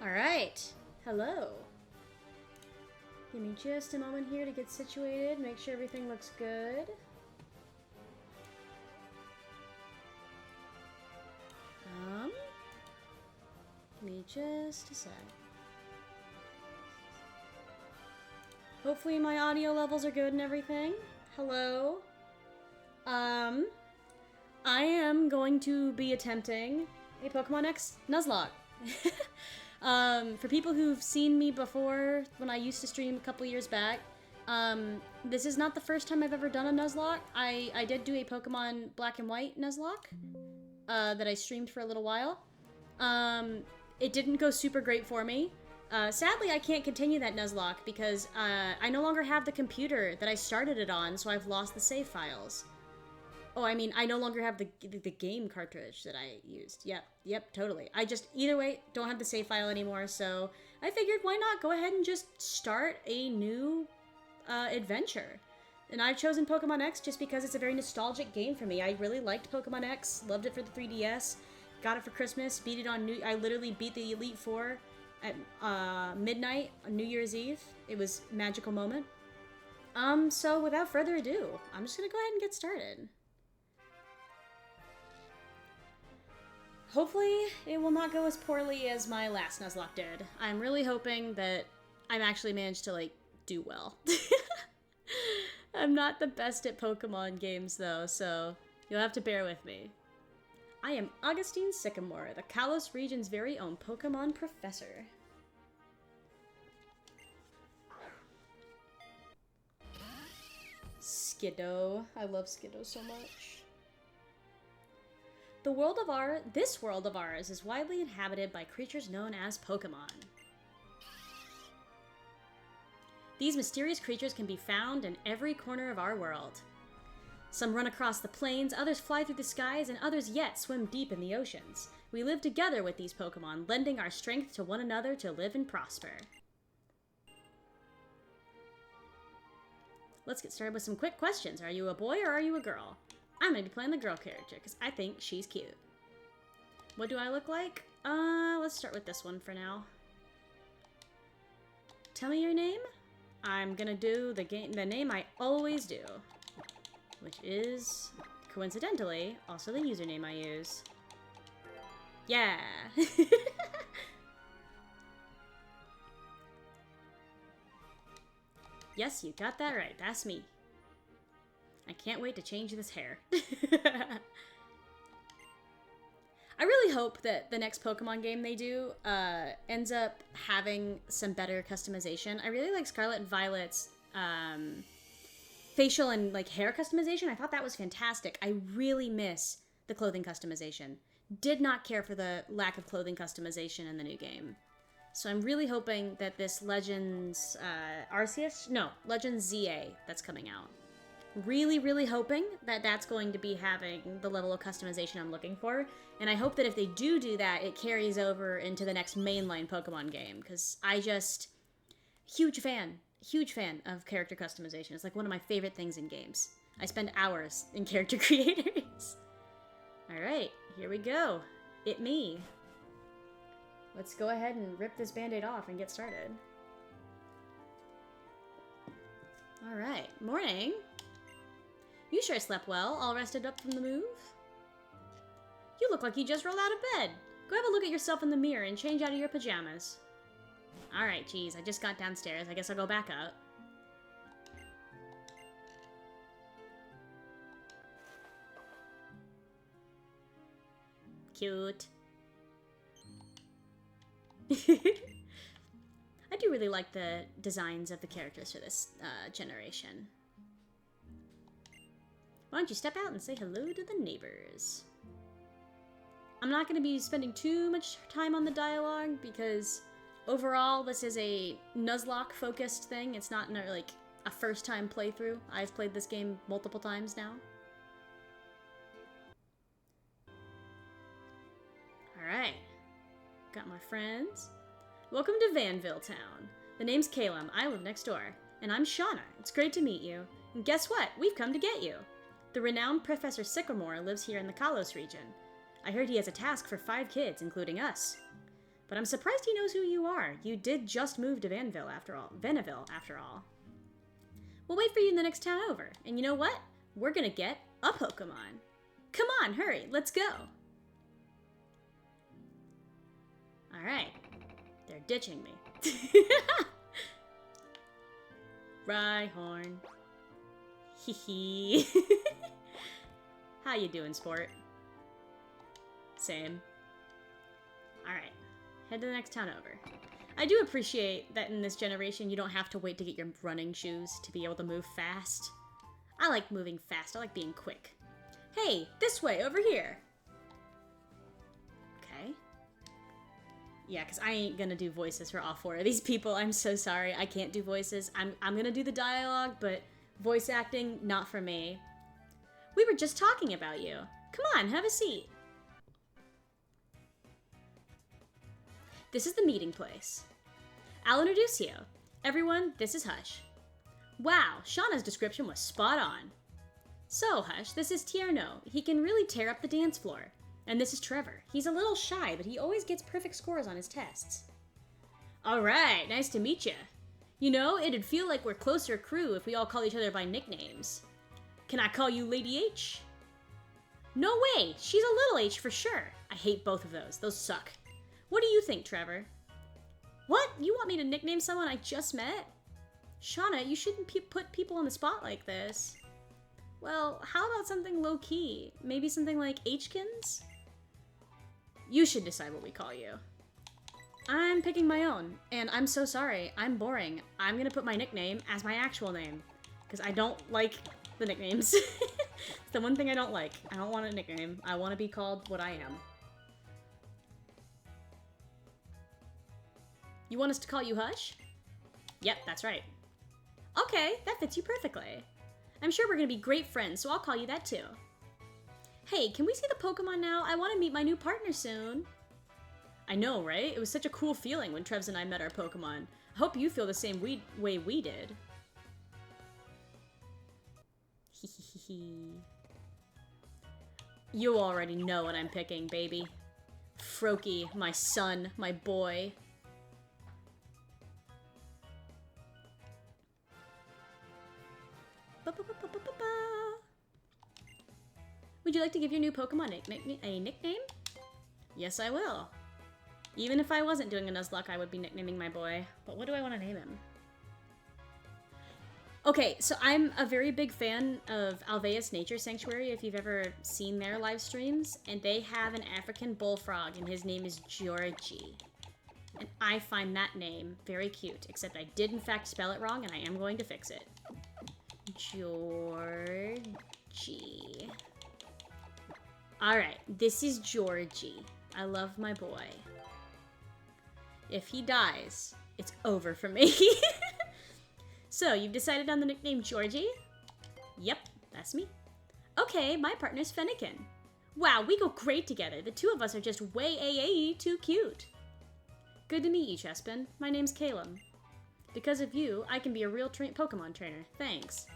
Alright. Hello. Give me just a moment here to get situated, make sure everything looks good. Give me just a sec. Hopefully my audio levels are good and everything. Hello. I am going to be attempting a Pokemon X Nuzlocke. For people who've seen me before, when I used to stream a couple years back, this is not the first time I've ever done a Nuzlocke. I did do a Pokemon Black and White Nuzlocke that I streamed for a little while. It didn't go super great for me. Sadly, I can't continue that Nuzlocke because I no longer have the computer that I started it on, so I've lost the save files. Oh, I mean, I no longer have the game cartridge that I used. Yep, totally. I just, either way, don't have the save file anymore, so I figured why not go ahead and just start a new adventure. And I've chosen Pokemon X just because it's a very nostalgic game for me. I really liked Pokemon X, loved it for the 3DS, got it for Christmas, beat it on I literally beat the Elite Four at midnight on New Year's Eve. It was a magical moment. So without further ado, I'm just gonna go ahead and get started. Hopefully, it will not go as poorly as my last Nuzlocke did. I'm really hoping that I'm actually managed to, like, do well. I'm not the best at Pokemon games, though, so you'll have to bear with me. I am Augustine Sycamore, the Kalos region's very own Pokemon professor. Skiddo. I love Skiddo so much. This world of ours is widely inhabited by creatures known as Pokemon. These mysterious creatures can be found in every corner of our world. Some run across the plains, others fly through the skies, and others yet swim deep in the oceans. We live together with these Pokemon, lending our strength to one another to live and prosper. Let's get started with some quick questions. Are you a boy or are you a girl? I'm gonna be playing the girl character because I think she's cute. What do I look like? Let's start with this one for now. Tell me your name. I'm gonna do the name I always do, which is, coincidentally, also the username I use. Yeah! Yes, you got that right. That's me. I can't wait to change this hair. I really hope that the next Pokemon game they do ends up having some better customization. I really like Scarlet and Violet's facial and like hair customization. I thought that was fantastic. I really miss the clothing customization. Did not care for the lack of clothing customization in the new game. So I'm really hoping that this Legends Arceus? No, Legends ZA that's coming out. Really hoping that that's going to be having the level of customization I'm looking for. And I hope that if they do that, it carries over into the next mainline Pokemon game. Because I just... Huge fan of character customization. It's like one of my favorite things in games. I spend hours in character creators. Alright, here we go. It me. Let's go ahead and rip this band-aid off and get started. Alright, morning. You sure slept well, all rested up from the move? You look like you just rolled out of bed. Go have a look at yourself in the mirror and change out of your pajamas. Alright, geez, I just got downstairs. I guess I'll go back up. Cute. I do really like the designs of the characters for this generation. Why don't you step out and say hello to the neighbors? I'm not going to be spending too much time on the dialogue because overall this is a Nuzlocke focused thing. It's not like a first time playthrough. I've played this game multiple times now. Alright. Got my friends. Welcome to Vanville Town. The name's Calum. I live next door. And I'm Shauna. It's great to meet you. And guess what? We've come to get you. The renowned Professor Sycamore lives here in the Kalos region. I heard he has a task for 5 kids, including us. But I'm surprised he knows who you are. You did just move to Vanville after all. Vanaville, after all. We'll wait for you in the next town over. And you know what? We're gonna get a Pokemon. Come on, hurry, let's go. Alright. They're ditching me. Rhyhorn. Hee hee. How you doing, sport? Same. Alright. Head to the next town over. I do appreciate that in this generation you don't have to wait to get your running shoes to be able to move fast. I like moving fast. I like being quick. Hey, this way, over here. Okay. Yeah, because I ain't gonna do voices for all 4 of these people. I'm so sorry. I can't do voices. I'm gonna do the dialogue, but voice acting, not for me. We were just talking about you. Come on, have a seat. This is the meeting place. I'll introduce you. Everyone, this is Hush. Wow, Shauna's description was spot on. So, Hush, this is Tierno. He can really tear up the dance floor. And this is Trevor. He's a little shy, but he always gets perfect scores on his tests. Alright, nice to meet you. You know, it'd feel like we're closer crew if we all call each other by nicknames. Can I call you Lady H? No way! She's a little H for sure. I hate both of those. Those suck. What do you think, Trevor? What? You want me to nickname someone I just met? Shauna, you shouldn't put people on the spot like this. Well, how about something low-key? Maybe something like Hkins? You should decide what we call you. I'm picking my own, and I'm so sorry. I'm boring. I'm gonna put my nickname as my actual name, because I don't like the nicknames. It's the one thing I don't like. I don't want a nickname. I want to be called what I am. You want us to call you Hush? Yep, that's right. Okay, that fits you perfectly. I'm sure we're gonna be great friends, so I'll call you that too. Hey, can we see the Pokemon now? I want to meet my new partner soon. I know, right? It was such a cool feeling when Trevs and I met our Pokemon. I hope you feel the same way we did. You already know what I'm picking, baby. Froakie, my son, my boy. Would you like to give your new Pokemon a nickname? Yes, I will. Even if I wasn't doing a Nuzlocke, I would be nicknaming my boy. But what do I want to name him? Okay, so I'm a very big fan of Alveus Nature Sanctuary, if you've ever seen their live streams. And they have an African bullfrog, and his name is Georgie. And I find that name very cute, except I did in fact spell it wrong, and I am going to fix it. Georgie. Alright, this is Georgie. I love my boy. If he dies, it's over for me. So, you've decided on the nickname Georgie? Yep, that's me. Okay, my partner's Fennekin. Wow, we go great together. The two of us are just way too cute. Good to meet you, Chespin. My name's Caleb. Because of you, I can be a real Pokemon trainer. Thanks.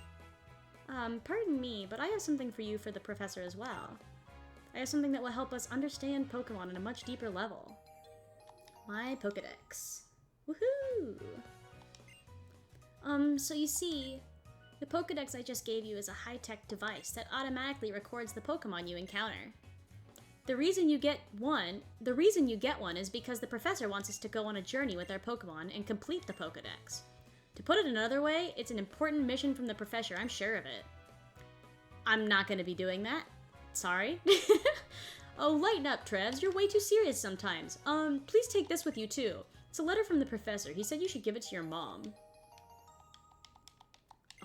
Pardon me, but I have something for you for the professor as well. I have something that will help us understand Pokemon on a much deeper level. My Pokedex. Woohoo! So you see, the Pokedex I just gave you is a high-tech device that automatically records the Pokemon you encounter. The reason you get one is because the professor wants us to go on a journey with our Pokemon and complete the Pokedex. To put it another way, it's an important mission from the professor, I'm sure of it. I'm not going to be doing that. Sorry. Oh, lighten up, Trevs. You're way too serious sometimes. Please take this with you, too. It's a letter from the professor. He said you should give it to your mom.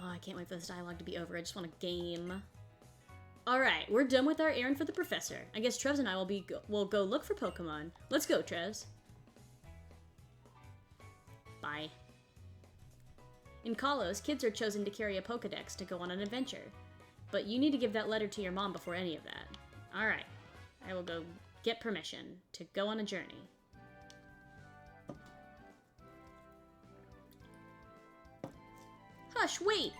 Oh, I can't wait for this dialogue to be over. I just want a game. Alright, we're done with our errand for the professor. I guess Trevs and I will go look for Pokemon. Let's go, Trevs. Bye. In Kalos, kids are chosen to carry a Pokedex to go on an adventure. But you need to give that letter to your mom before any of that. Alright. I will go get permission to go on a journey. Hush, wait!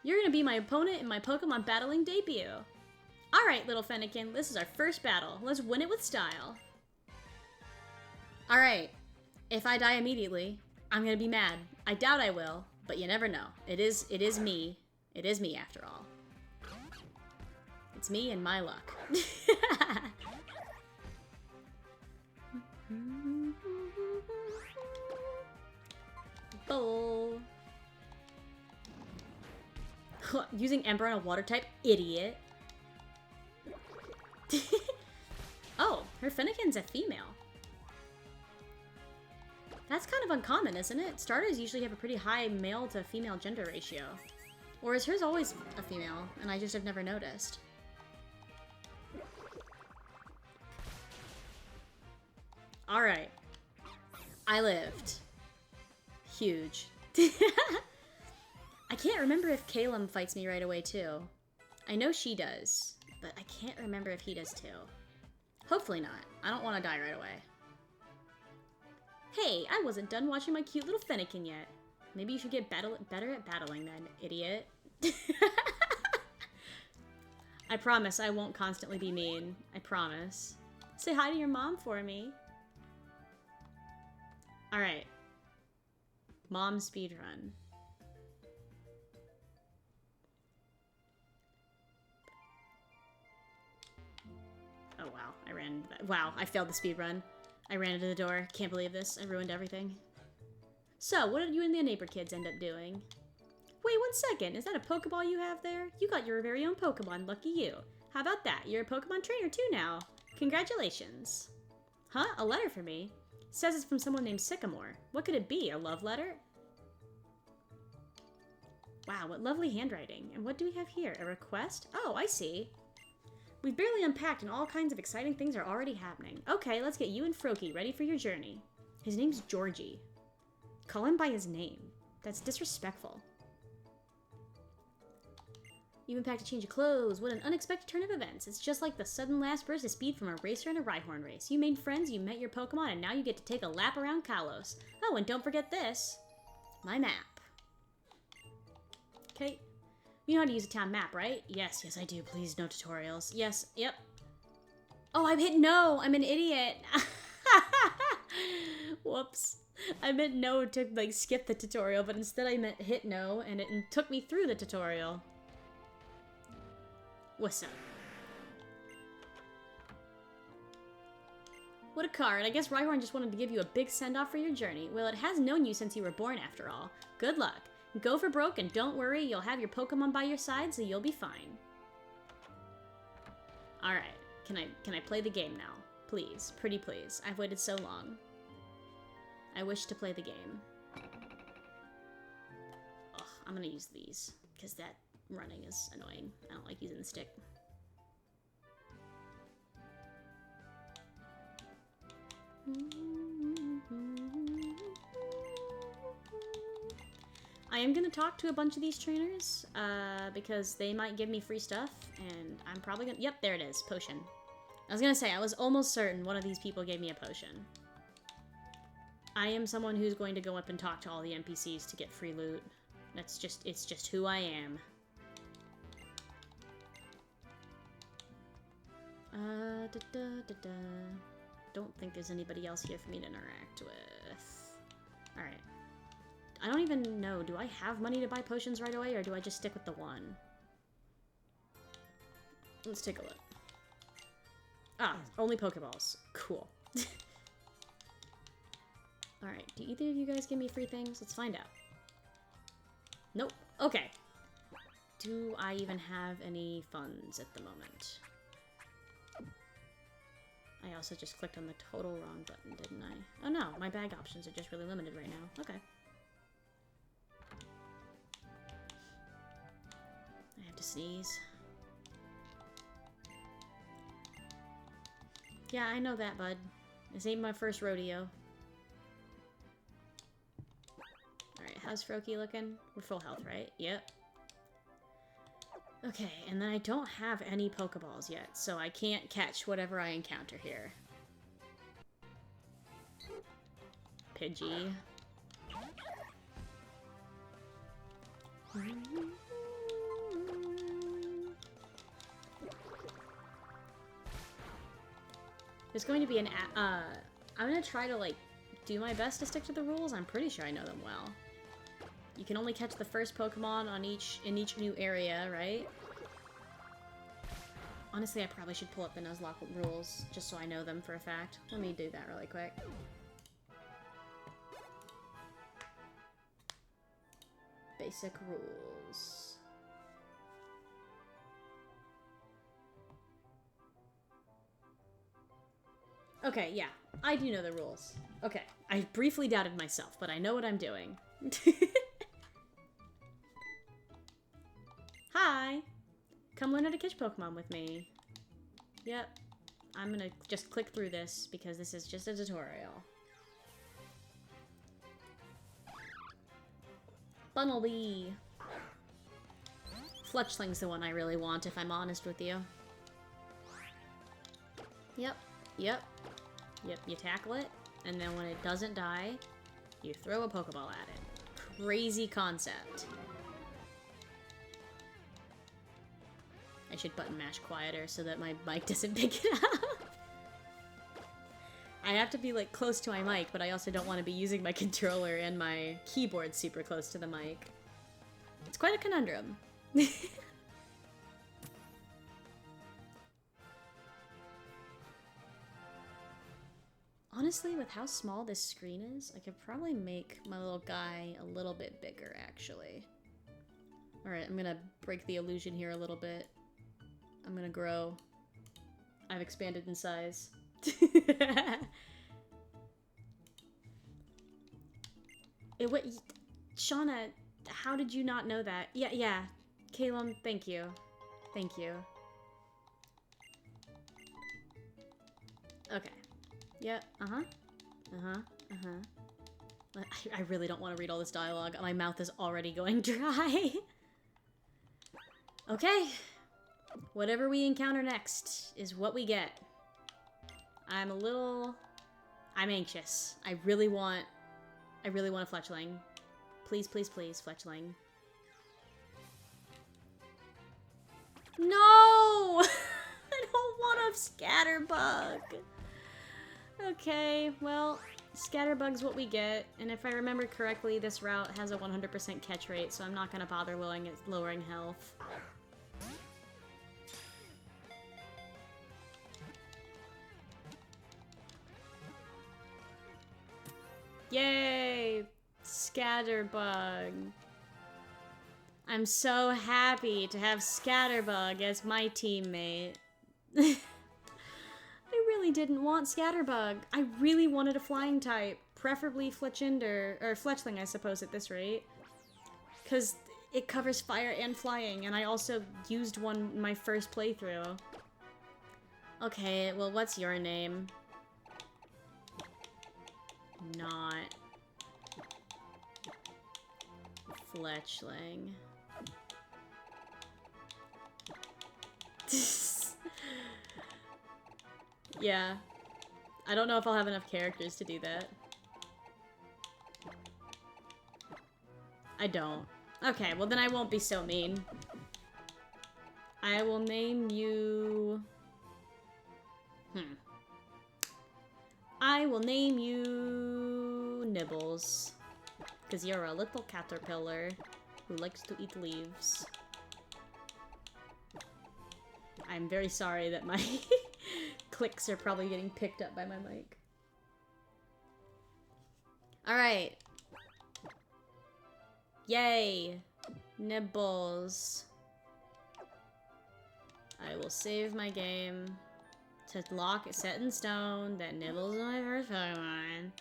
You're gonna be my opponent in my Pokemon battling debut. Alright, little Fennekin, this is our first battle. Let's win it with style. Alright. If I die immediately, I'm gonna be mad. I doubt I will, but you never know. It is me. It is me after all. It's me and my luck. Bowl. Using Ember on a water type? Idiot. Oh, her Finnegan's a female. That's kind of uncommon, isn't it? Starters usually have a pretty high male to female gender ratio. Or is hers always a female, and I just have never noticed? Alright. I lived. Huge. I can't remember if Calum fights me right away, too. I know she does, but I can't remember if he does, too. Hopefully not. I don't want to die right away. Hey, I wasn't done watching my cute little Fennekin yet. Maybe you should get better at battling then, idiot. I promise I won't constantly be mean. I promise. Say hi to your mom for me. Alright. Mom speedrun. Oh wow, I ran that. Wow, I failed the speedrun. I ran into the door. Can't believe this. I ruined everything. So, what did you and the neighbor kids end up doing? Wait 1 second, is that a Pokeball you have there? You got your very own Pokemon, lucky you. How about that? You're a Pokemon trainer too now. Congratulations. Huh? A letter for me? Says it's from someone named Sycamore. What could it be? A love letter? Wow, what lovely handwriting. And what do we have here? A request? Oh, I see. We've barely unpacked and all kinds of exciting things are already happening. Okay, let's get you and Froakie ready for your journey. His name's Georgie. Call him by his name. That's disrespectful. You unpacked a change of clothes. What an unexpected turn of events. It's just like the sudden last burst of speed from a racer in a Rhyhorn race. You made friends, you met your Pokemon, and now you get to take a lap around Kalos. Oh, and don't forget this. My map. Okay. You know how to use a town map, right? Yes, yes I do. Please, no tutorials. Yes, yep. Oh, I've hit no! I'm an idiot! Whoops. I meant no to, like, skip the tutorial, but instead I meant hit no, and it took me through the tutorial. What's up? What a card. I guess Rhyhorn just wanted to give you a big send-off for your journey. Well, it has known you since you were born, after all. Good luck. Go for broke, and don't worry, you'll have your Pokemon by your side, so you'll be fine. Alright. Can I play the game now? Please. Pretty please. I've waited so long. I wish to play the game. Ugh, I'm gonna use these, because that running is annoying. I don't like using the stick. I am gonna talk to a bunch of these trainers, because they might give me free stuff, and I'm probably gonna- Yep, there it is, potion. I was gonna say, I was almost certain one of these people gave me a potion. I am someone who's going to go up and talk to all the NPCs to get free loot. It's just who I am. Don't think there's anybody else here for me to interact with. Alright. I don't even know, do I have money to buy potions right away, or do I just stick with the one? Let's take a look. Ah, only Pokeballs. Cool. Alright, do either of you guys give me free things? Let's find out. Nope. Okay. Do I even have any funds at the moment? I also just clicked on the total wrong button, didn't I? Oh no, my bag options are just really limited right now. Okay. I have to sneeze. Yeah, I know that, bud. This ain't my first rodeo. Alright, how's Froakie looking? We're full health, right? Yep. Okay, and then I don't have any Pokeballs yet, so I can't catch whatever I encounter here. Pidgey. There's going to be an I'm gonna try to, like, do my best to stick to the rules. I'm pretty sure I know them well. You can only catch the first Pokemon on in each new area, right? Honestly, I probably should pull up the Nuzlocke rules, just so I know them for a fact. Let me do that really quick. Basic rules. Okay, yeah. I do know the rules. Okay. I briefly doubted myself, but I know what I'm doing. Hi! Come learn how to catch Pokemon with me. Yep. I'm gonna just click through this because this is just a tutorial. Bunnelby! Fletchling's the one I really want, if I'm honest with you. Yep. Yep. Yep, you tackle it, and then when it doesn't die, you throw a Pokeball at it. Crazy concept. I should button mash quieter so that my mic doesn't pick it up. I have to be, like, close to my mic, but I also don't want to be using my controller and my keyboard super close to the mic. It's quite a conundrum. Honestly, with how small this screen is, I could probably make my little guy a little bit bigger, actually. Alright, I'm gonna break the illusion here a little bit. I'm gonna grow. I've expanded in size. Shauna, how did you not know that? Yeah. Caleb, thank you. Thank you. Okay. Yep, I really don't want to read all this dialogue. My mouth is already going dry. Okay. Whatever we encounter next is what we get. I'm anxious. I really want a Fletchling. Please, please, please, Fletchling. No! I don't want a Scatterbug. Okay, well, Scatterbug's what we get, and if I remember correctly, this route has a 100% catch rate, so I'm not gonna bother lowering health. Yay! Scatterbug. I'm so happy to have Scatterbug as my teammate. I really didn't want Scatterbug. I really wanted a flying type, preferably Fletchinder, or Fletchling, I suppose, at this rate. Because it covers fire and flying, and I also used one in my first playthrough. Okay, well, what's your name? Not Fletchling. Yeah. I don't know if I'll have enough characters to do that. I don't. Okay, well then I won't be so mean. I will name you... I will name you... Nibbles. Because you're a little caterpillar who likes to eat leaves. I'm very sorry that my clicks are probably getting picked up by my mic. Alright. Yay! Nibbles. I will save my game to lock it set in stone that Nibbles is my first Pokemon.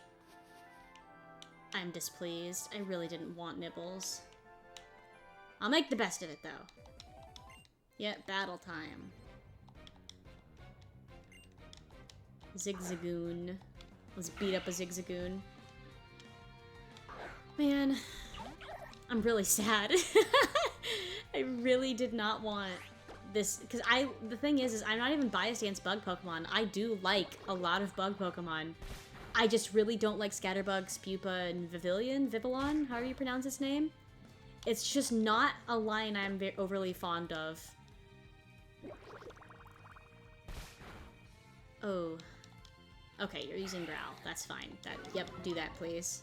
I'm displeased. I really didn't want Nibbles. I'll make the best of it, though. Yep, battle time. Zigzagoon. Let's beat up a Zigzagoon. Man, I'm really sad. I really did not want this, because the thing is I'm not even biased against bug Pokemon. I do like a lot of bug Pokemon. I just really don't like Scatterbug, Spupa, and Vivillon, however you pronounce its name. It's just not a line I'm overly fond of. Oh. Okay, you're using Growl. That's fine. Yep, do that, please.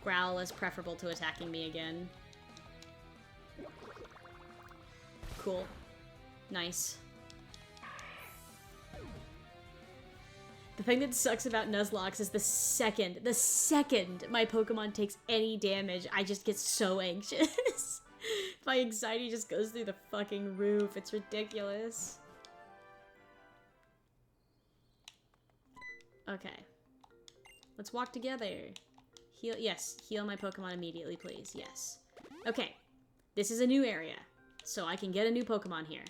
Growl is preferable to attacking me again. Cool. Nice. The thing that sucks about Nuzlocke is the second my Pokemon takes any damage, I just get so anxious. My anxiety just goes through the fucking roof. It's ridiculous. Okay. Let's walk together. Heal, yes, heal my Pokemon immediately, please. Yes. Okay. This is a new area, so I can get a new Pokemon here.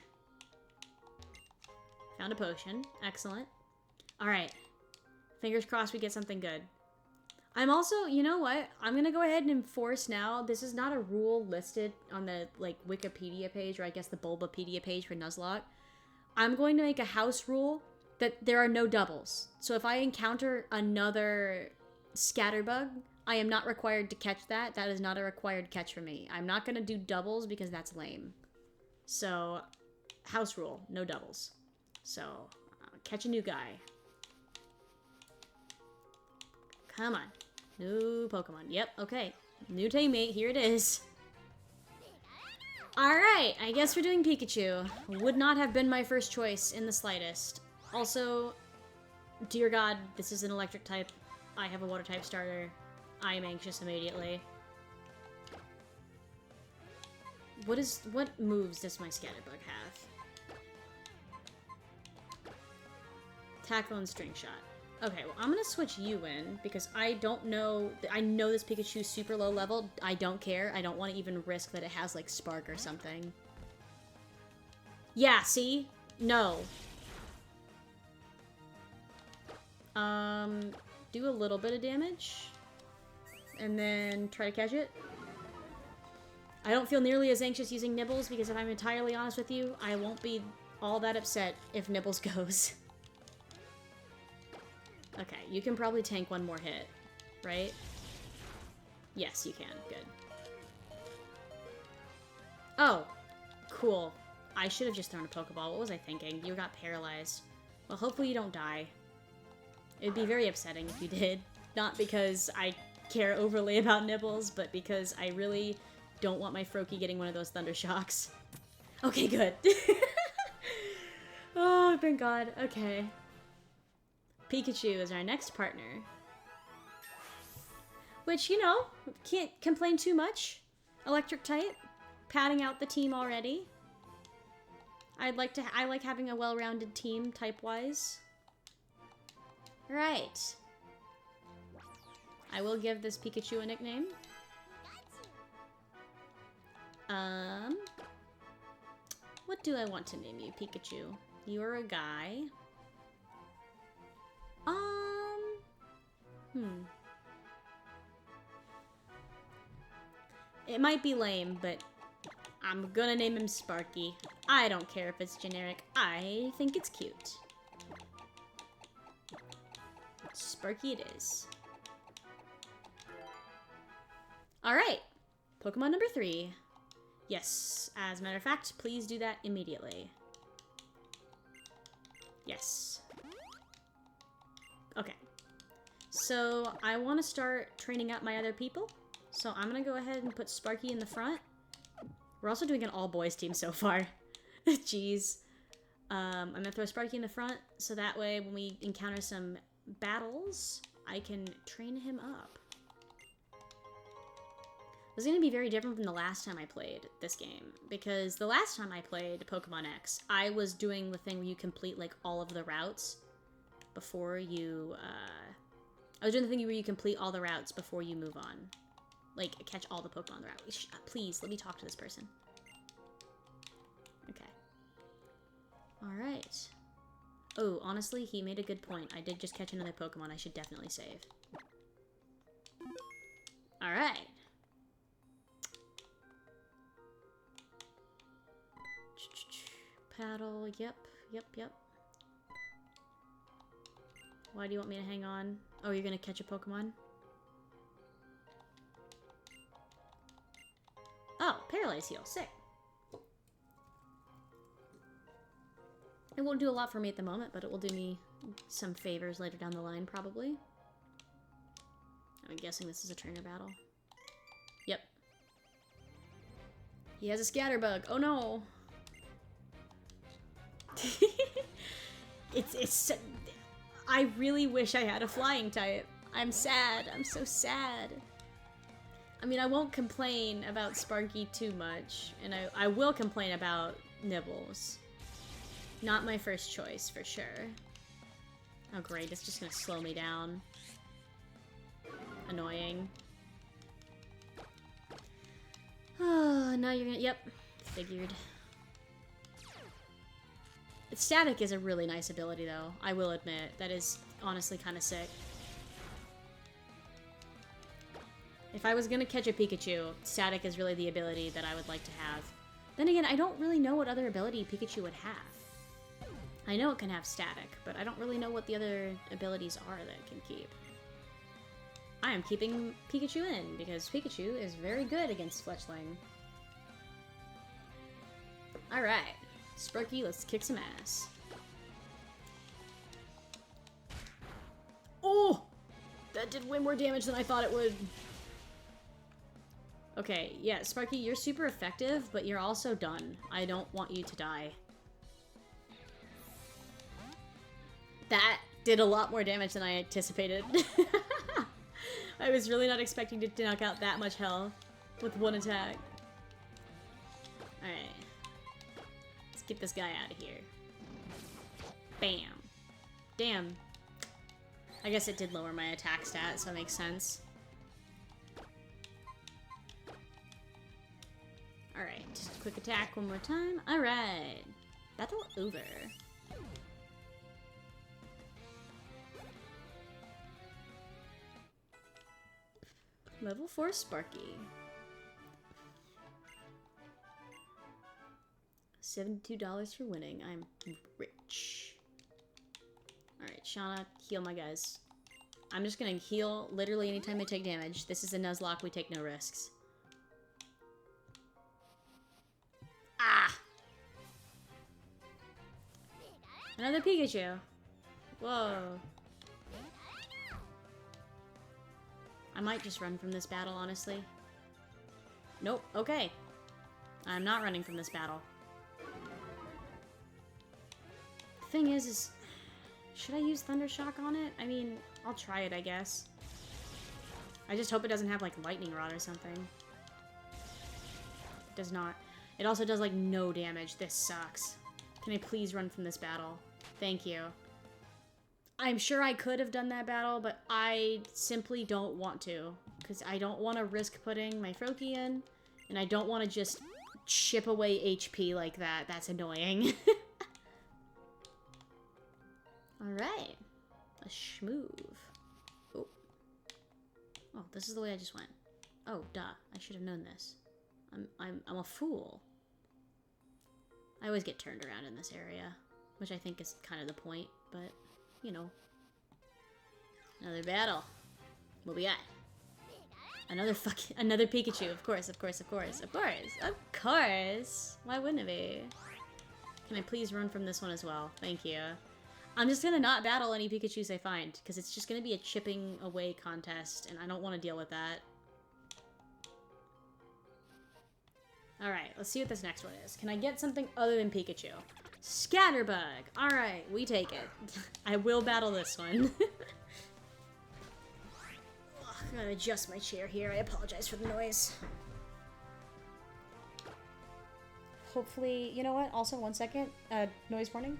Found a potion. Excellent. Alright. Fingers crossed we get something good. I'm also, you know what? I'm gonna go ahead and enforce now. This is not a rule listed on the, like, Wikipedia page, or I guess the Bulbapedia page for Nuzlocke. I'm going to make a house rule that there are no doubles. So if I encounter another Scatterbug, I am not required to catch that. That is not a required catch for me. I'm not gonna do doubles because that's lame. So, house rule, no doubles. So, catch a new guy. Come on. New Pokemon. Yep, okay. New teammate, here it is. Alright, I guess we're doing Pikachu. Would not have been my first choice in the slightest. Also, dear God, this is an electric type. I have a water type starter. I am anxious immediately. What moves does my Scatterbug have? Tackle and String Shot. Okay, well, I'm gonna switch you in, because I don't know... I know this Pikachu's super low level. I don't care. I don't want to even risk that it has, like, Spark or something. Yeah, see? No. Do a little bit of damage. And then try to catch it. I don't feel nearly as anxious using Nibbles, because if I'm entirely honest with you, I won't be all that upset if Nibbles goes. Okay, you can probably tank one more hit, right? Yes, you can. Good. Oh, cool. I should have just thrown a Pokeball. What was I thinking? You got paralyzed. Well, hopefully you don't die. It'd be very upsetting if you did. Not because I care overly about Nibbles, but because I really don't want my Froakie getting one of those Thunder Shocks. Okay, good. Oh, thank God. Okay. Pikachu is our next partner. Which, you know, can't complain too much. Electric type. Padding out the team already. I like having a well-rounded team, type-wise. Right. I will give this Pikachu a nickname. What do I want to name you, Pikachu? You're a guy. It might be lame, but I'm gonna name him Sparky. I don't care if it's generic. I think it's cute. Sparky it is. Alright. Pokemon number 3. Yes. As a matter of fact, please do that immediately. Yes. Okay. So, I want to start training up my other people. So, I'm going to go ahead and put Sparky in the front. We're also doing an all-boys team so far. Jeez. I'm going to throw Sparky in the front, so that way when we encounter some battles, I can train him up. This is going to be very different from the last time I played this game, because the last time I played Pokemon X, I was doing the thing where you complete, like, all of the routes before you, I was doing the thing where you complete all the routes before you move on. Like, catch all the Pokemon on the route. Please, let me talk to this person. Okay. Alright. Oh, honestly, he made a good point. I did just catch another Pokemon. I should definitely save. Alright. Paddle, yep. Why do you want me to hang on? Oh, you're gonna catch a Pokemon? Oh, Paralyze Heal, sick. It won't do a lot for me at the moment, but it will do me some favors later down the line, probably. I'm guessing this is a trainer battle. Yep. He has a scatterbug. Oh no! It's... I really wish I had a flying type. I'm sad. I'm so sad. I mean, I won't complain about Sparky too much, and I will complain about Nibbles. Not my first choice, for sure. Oh great, it's just gonna slow me down. Annoying. Oh, now you're gonna... Yep, figured. Static is a really nice ability, though. I will admit. That is honestly kind of sick. If I was gonna catch a Pikachu, Static is really the ability that I would like to have. Then again, I don't really know what other ability Pikachu would have. I know it can have Static, but I don't really know what the other abilities are that it can keep. I am keeping Pikachu in, because Pikachu is very good against Fletchling. Alright. Sparky, let's kick some ass. Oh! That did way more damage than I thought it would. Okay, yeah, Sparky, you're super effective, but you're also done. I don't want you to die. That did a lot more damage than I anticipated. I was really not expecting to knock out that much health with one attack. Alright. Let's get this guy out of here. Bam. Damn. I guess it did lower my attack stat, so it makes sense. Alright, just a quick attack one more time. Alright. Battle over. Level 4 Sparky. $72 for winning. I'm rich. Alright, Shauna, heal my guys. I'm just gonna heal literally anytime they take damage. This is a Nuzlocke, we take no risks. Ah! Another Pikachu. Whoa. I might just run from this battle, honestly. Nope, okay. I'm not running from this battle. The thing is should I use Thunder Shock on it? I mean, I'll try it, I guess. I just hope it doesn't have, like, Lightning Rod or something. It does not. It also does, like, no damage. This sucks. Can I please run from this battle? Thank you. I'm sure I could have done that battle, but I simply don't want to. Because I don't want to risk putting my Froakie in, and I don't want to just chip away HP like that. That's annoying. Alright. A schmoove. Oh. Oh, this is the way I just went. Oh, duh. I should have known this. I'm a fool. I always get turned around in this area, which I think is kind of the point, but... you know. Another battle. What we got? Another Pikachu. Of course, of course, of course. Of course. Of course. Why wouldn't it be? Can I please run from this one as well? Thank you. I'm just gonna not battle any Pikachus I find, because it's just gonna be a chipping away contest, and I don't want to deal with that. Alright, let's see what this next one is. Can I get something other than Pikachu? Scatterbug! Alright, we take it. I will battle this one. I'm gonna adjust my chair here. I apologize for the noise. Hopefully, you know what? Also, 1 second. Noise warning.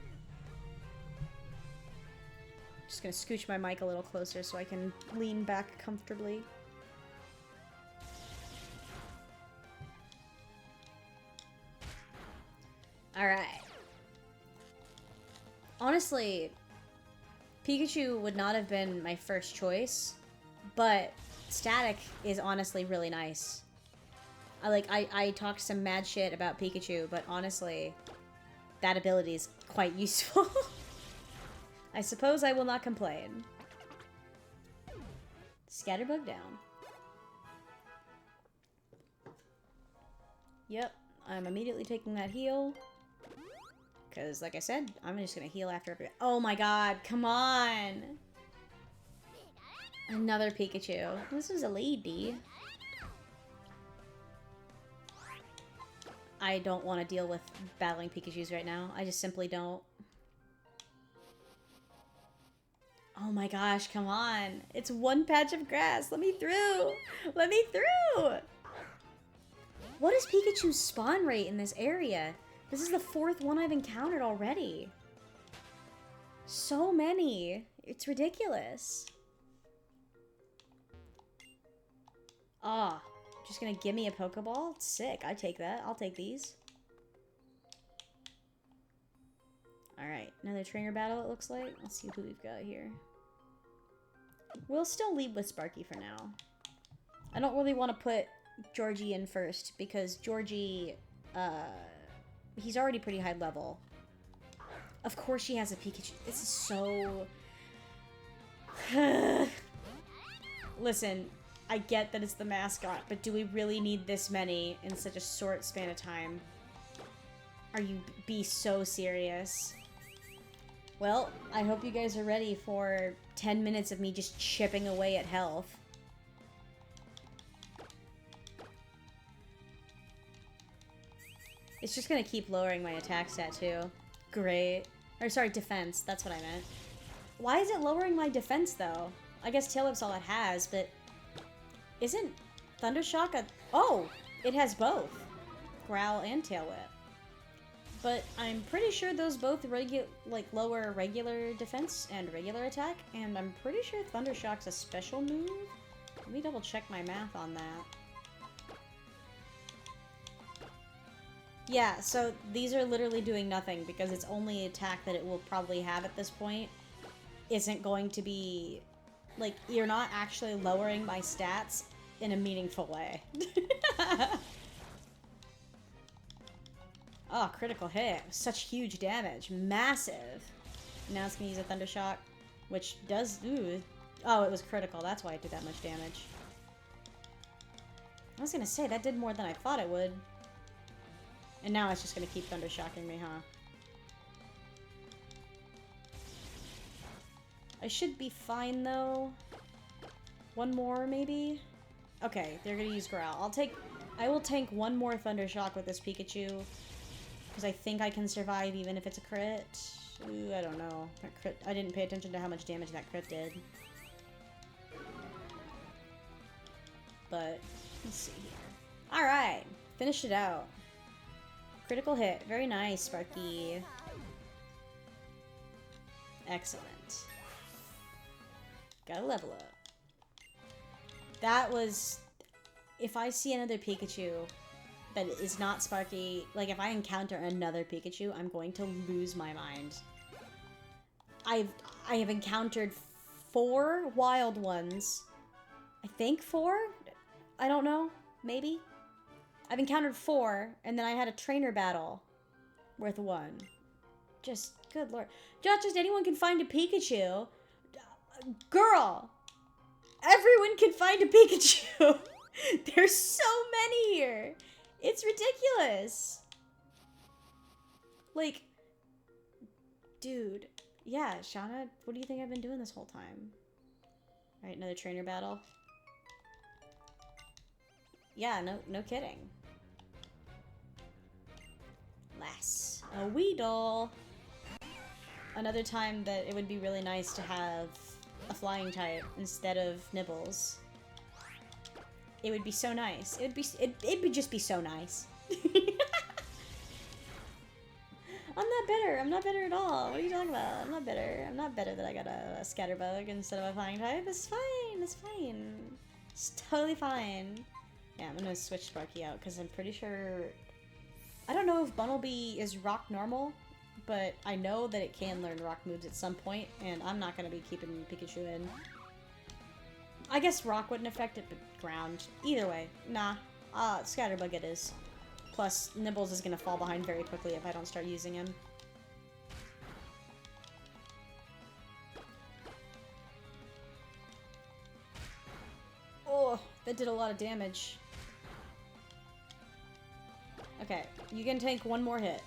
Just gonna scooch my mic a little closer so I can lean back comfortably. Alright. Honestly, Pikachu would not have been my first choice, but Static is honestly really nice. I talked some mad shit about Pikachu, but honestly, that ability is quite useful. I suppose I will not complain. Scatterbug down. Yep, I'm immediately taking that heal. Because, like I said, I'm just gonna heal after every... Oh my god, come on! Another Pikachu. This is a lady. I don't want to deal with battling Pikachus right now. I just simply don't. Oh my gosh, come on. It's one patch of grass. Let me through. Let me through. What is Pikachu's spawn rate in this area? This is the 4th one I've encountered already. So many. It's ridiculous. Ah, just gonna give me a Pokeball? Sick. I take that. I'll take these. Alright, another trainer battle it looks like. Let's see who we've got here. We'll still lead with Sparky for now. I don't really want to put Georgie in first because Georgie, he's already pretty high level. Of course she has a Pikachu. This is so... Listen, I get that it's the mascot, but do we really need this many in such a short span of time? Are you be so serious? Well, I hope you guys are ready for 10 minutes of me just chipping away at health. It's just gonna keep lowering my attack stat too. Great. Or sorry, defense. That's what I meant. Why is it lowering my defense though? I guess Tail Whip's all it has, but isn't Thundershock a... Oh! It has both. Growl and Tail Whip. But I'm pretty sure those both lower regular defense and regular attack, and I'm pretty sure Thundershock's a special move. Let me double check my math on that. Yeah, so these are literally doing nothing because its only attack that it will probably have at this point isn't going to be... Like, you're not actually lowering my stats in a meaningful way. Oh, critical hit. Such huge damage. Massive. Now it's gonna use a Thundershock, which does... Ooh. Oh, it was critical. That's why it did that much damage. I was gonna say, that did more than I thought it would. And now it's just gonna keep Thundershocking me, huh? I should be fine, though. One more, maybe? Okay, they're gonna use Growl. I will tank one more Thundershock with this Pikachu. Because I think I can survive even if it's a crit. Ooh, I don't know. That crit, I didn't pay attention to how much damage that crit did. But, let's see here. Alright, finished it out. Critical hit. Very nice, Sparky. Excellent. Gotta level up. That was... If I see another Pikachu that is not Sparky, like if I encounter another Pikachu, I'm going to lose my mind. I have encountered 4 wild ones. I think 4? I don't know. Maybe? I've encountered 4, and then I had a trainer battle worth 1. Just, good lord. Not just anyone can find a Pikachu. Girl! Everyone can find a Pikachu! There's so many here! It's ridiculous! Like, dude. Yeah, Shauna, what do you think I've been doing this whole time? Alright, another trainer battle. Yeah, no kidding. Less. A Weedle! Another time that it would be really nice to have a flying type instead of Nibbles. It would be so nice. It would just be so nice. I'm not better. I'm not better at all. What are you talking about? I'm not better. I'm not better that I got a Scatterbug instead of a flying type. It's fine. It's fine. It's totally fine. Yeah, I'm gonna switch Sparky out because I'm pretty sure... I don't know if Bunnelby is rock normal, but I know that it can learn rock moves at some point, and I'm not gonna be keeping Pikachu in. I guess rock wouldn't affect it, but ground. Either way, nah. Scatterbug it is. Plus, Nibbles is gonna fall behind very quickly if I don't start using him. Oh, that did a lot of damage. Okay, you can take one more hit.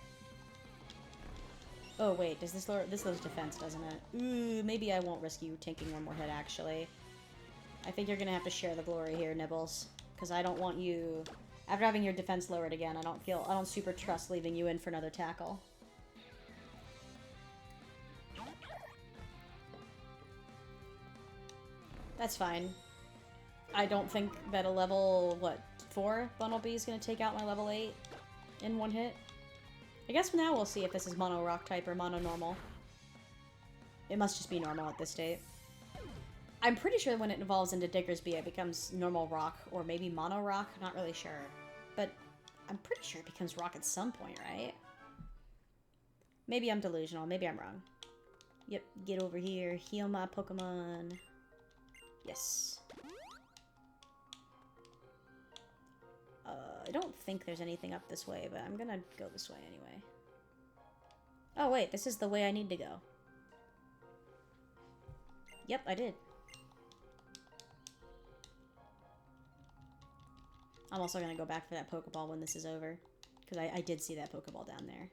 Oh, wait, does this lower... This lowers defense, doesn't it? Ooh, maybe I won't risk you taking one more hit, actually. I think you're gonna have to share the glory here, Nibbles. Because I don't want you... After having your defense lowered again, I don't super trust leaving you in for another tackle. That's fine. I don't think that a level, what, 4 Bunnelby is going to take out my level 8 in one hit. I guess now we'll see if this is mono rock type or mono normal. It must just be normal at this state. I'm pretty sure when it evolves into Diggersby it becomes normal rock, or maybe mono rock, not really sure. But I'm pretty sure it becomes rock at some point, right? Maybe I'm delusional, maybe I'm wrong. Yep, get over here, heal my Pokemon. Yes. I don't think there's anything up this way, but I'm gonna go this way anyway. Oh wait, this is the way I need to go. Yep, I did. I'm also gonna go back for that Pokeball when this is over. Because I did see that Pokeball down there.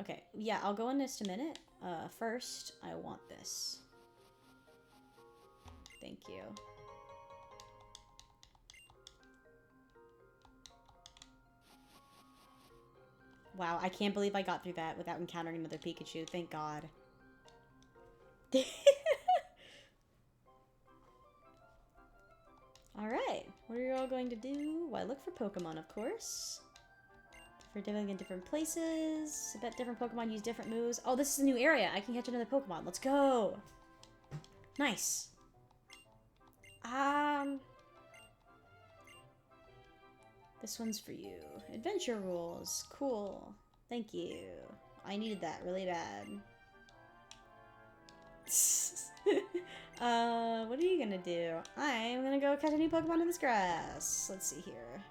Okay, yeah, I'll go in just a minute. First, I want this. Thank you. Wow, I can't believe I got through that without encountering another Pikachu. Thank God. Alright, what are you all going to do? Why, look for Pokemon, of course. For living in different places. I bet different Pokemon use different moves. Oh, this is a new area. I can catch another Pokemon. Let's go. Nice. This one's for you. Adventure rules. Cool. Thank you. I needed that really bad. What are you gonna do? I'm gonna go catch a new Pokemon in this grass. Let's see here.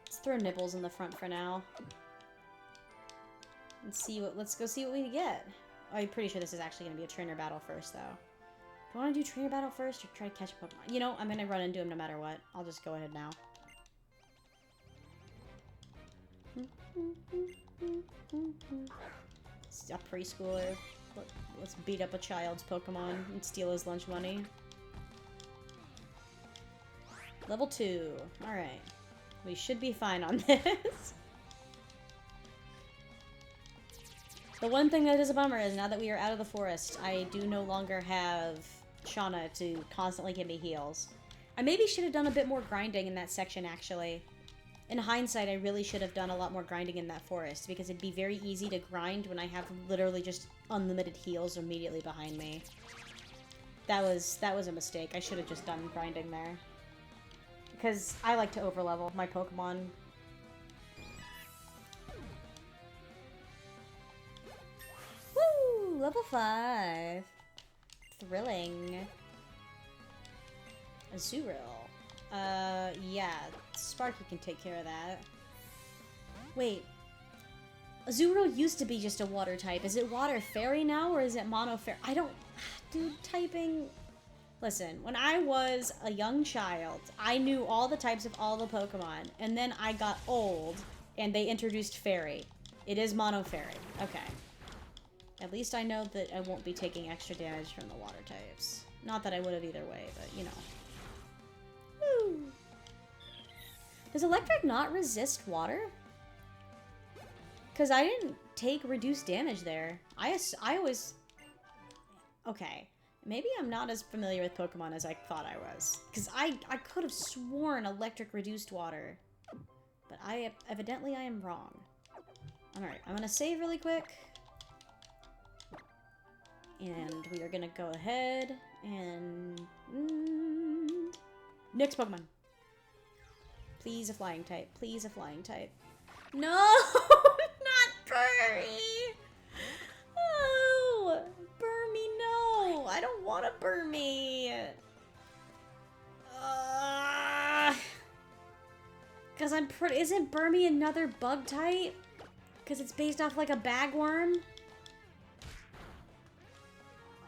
Let's throw Nibbles in the front for now. Let's go see what we get. Oh, I'm pretty sure this is actually gonna be a trainer battle first, though. Do I want to do trainer battle first or try to catch a Pokemon? You know, I'm gonna run into him no matter what. I'll just go ahead now. It's a preschooler. Let's beat up a child's Pokemon and steal his lunch money. Level 2. Alright. We should be fine on this. The one thing that is a bummer is now that we are out of the forest, I do no longer have Shauna to constantly give me heals. I maybe should have done a bit more grinding in that section, actually. In hindsight, I really should have done a lot more grinding in that forest, because it'd be very easy to grind when I have literally just unlimited heals immediately behind me. That was a mistake. I should have just done grinding there. Because I like to overlevel my Pokemon. Woo! Level 5. Thrilling. Azurill. Yeah, Sparky can take care of that. Wait. Azurill used to be just a water type. Is it water fairy now, or is it mono fairy? I don't... Dude, typing... Listen, when I was a young child, I knew all the types of all the Pokemon, and then I got old, and they introduced fairy. It is mono fairy. Okay. At least I know that I won't be taking extra damage from the water types. Not that I would have either way, but, you know. Woo! Does electric not resist water? Because I didn't take reduced damage there. I always... Okay. Maybe I'm not as familiar with Pokemon as I thought I was. Because I could have sworn electric reduced water. But evidently I am wrong. Alright, I'm gonna save really quick. And we are gonna go ahead and... Next Pokemon. Please a flying type. Please a flying type. No! Not Burmy! Oh! Burmy, no! I don't want a Burmy! Because I'm pretty... Isn't Burmy another bug type? Because it's based off like a bagworm?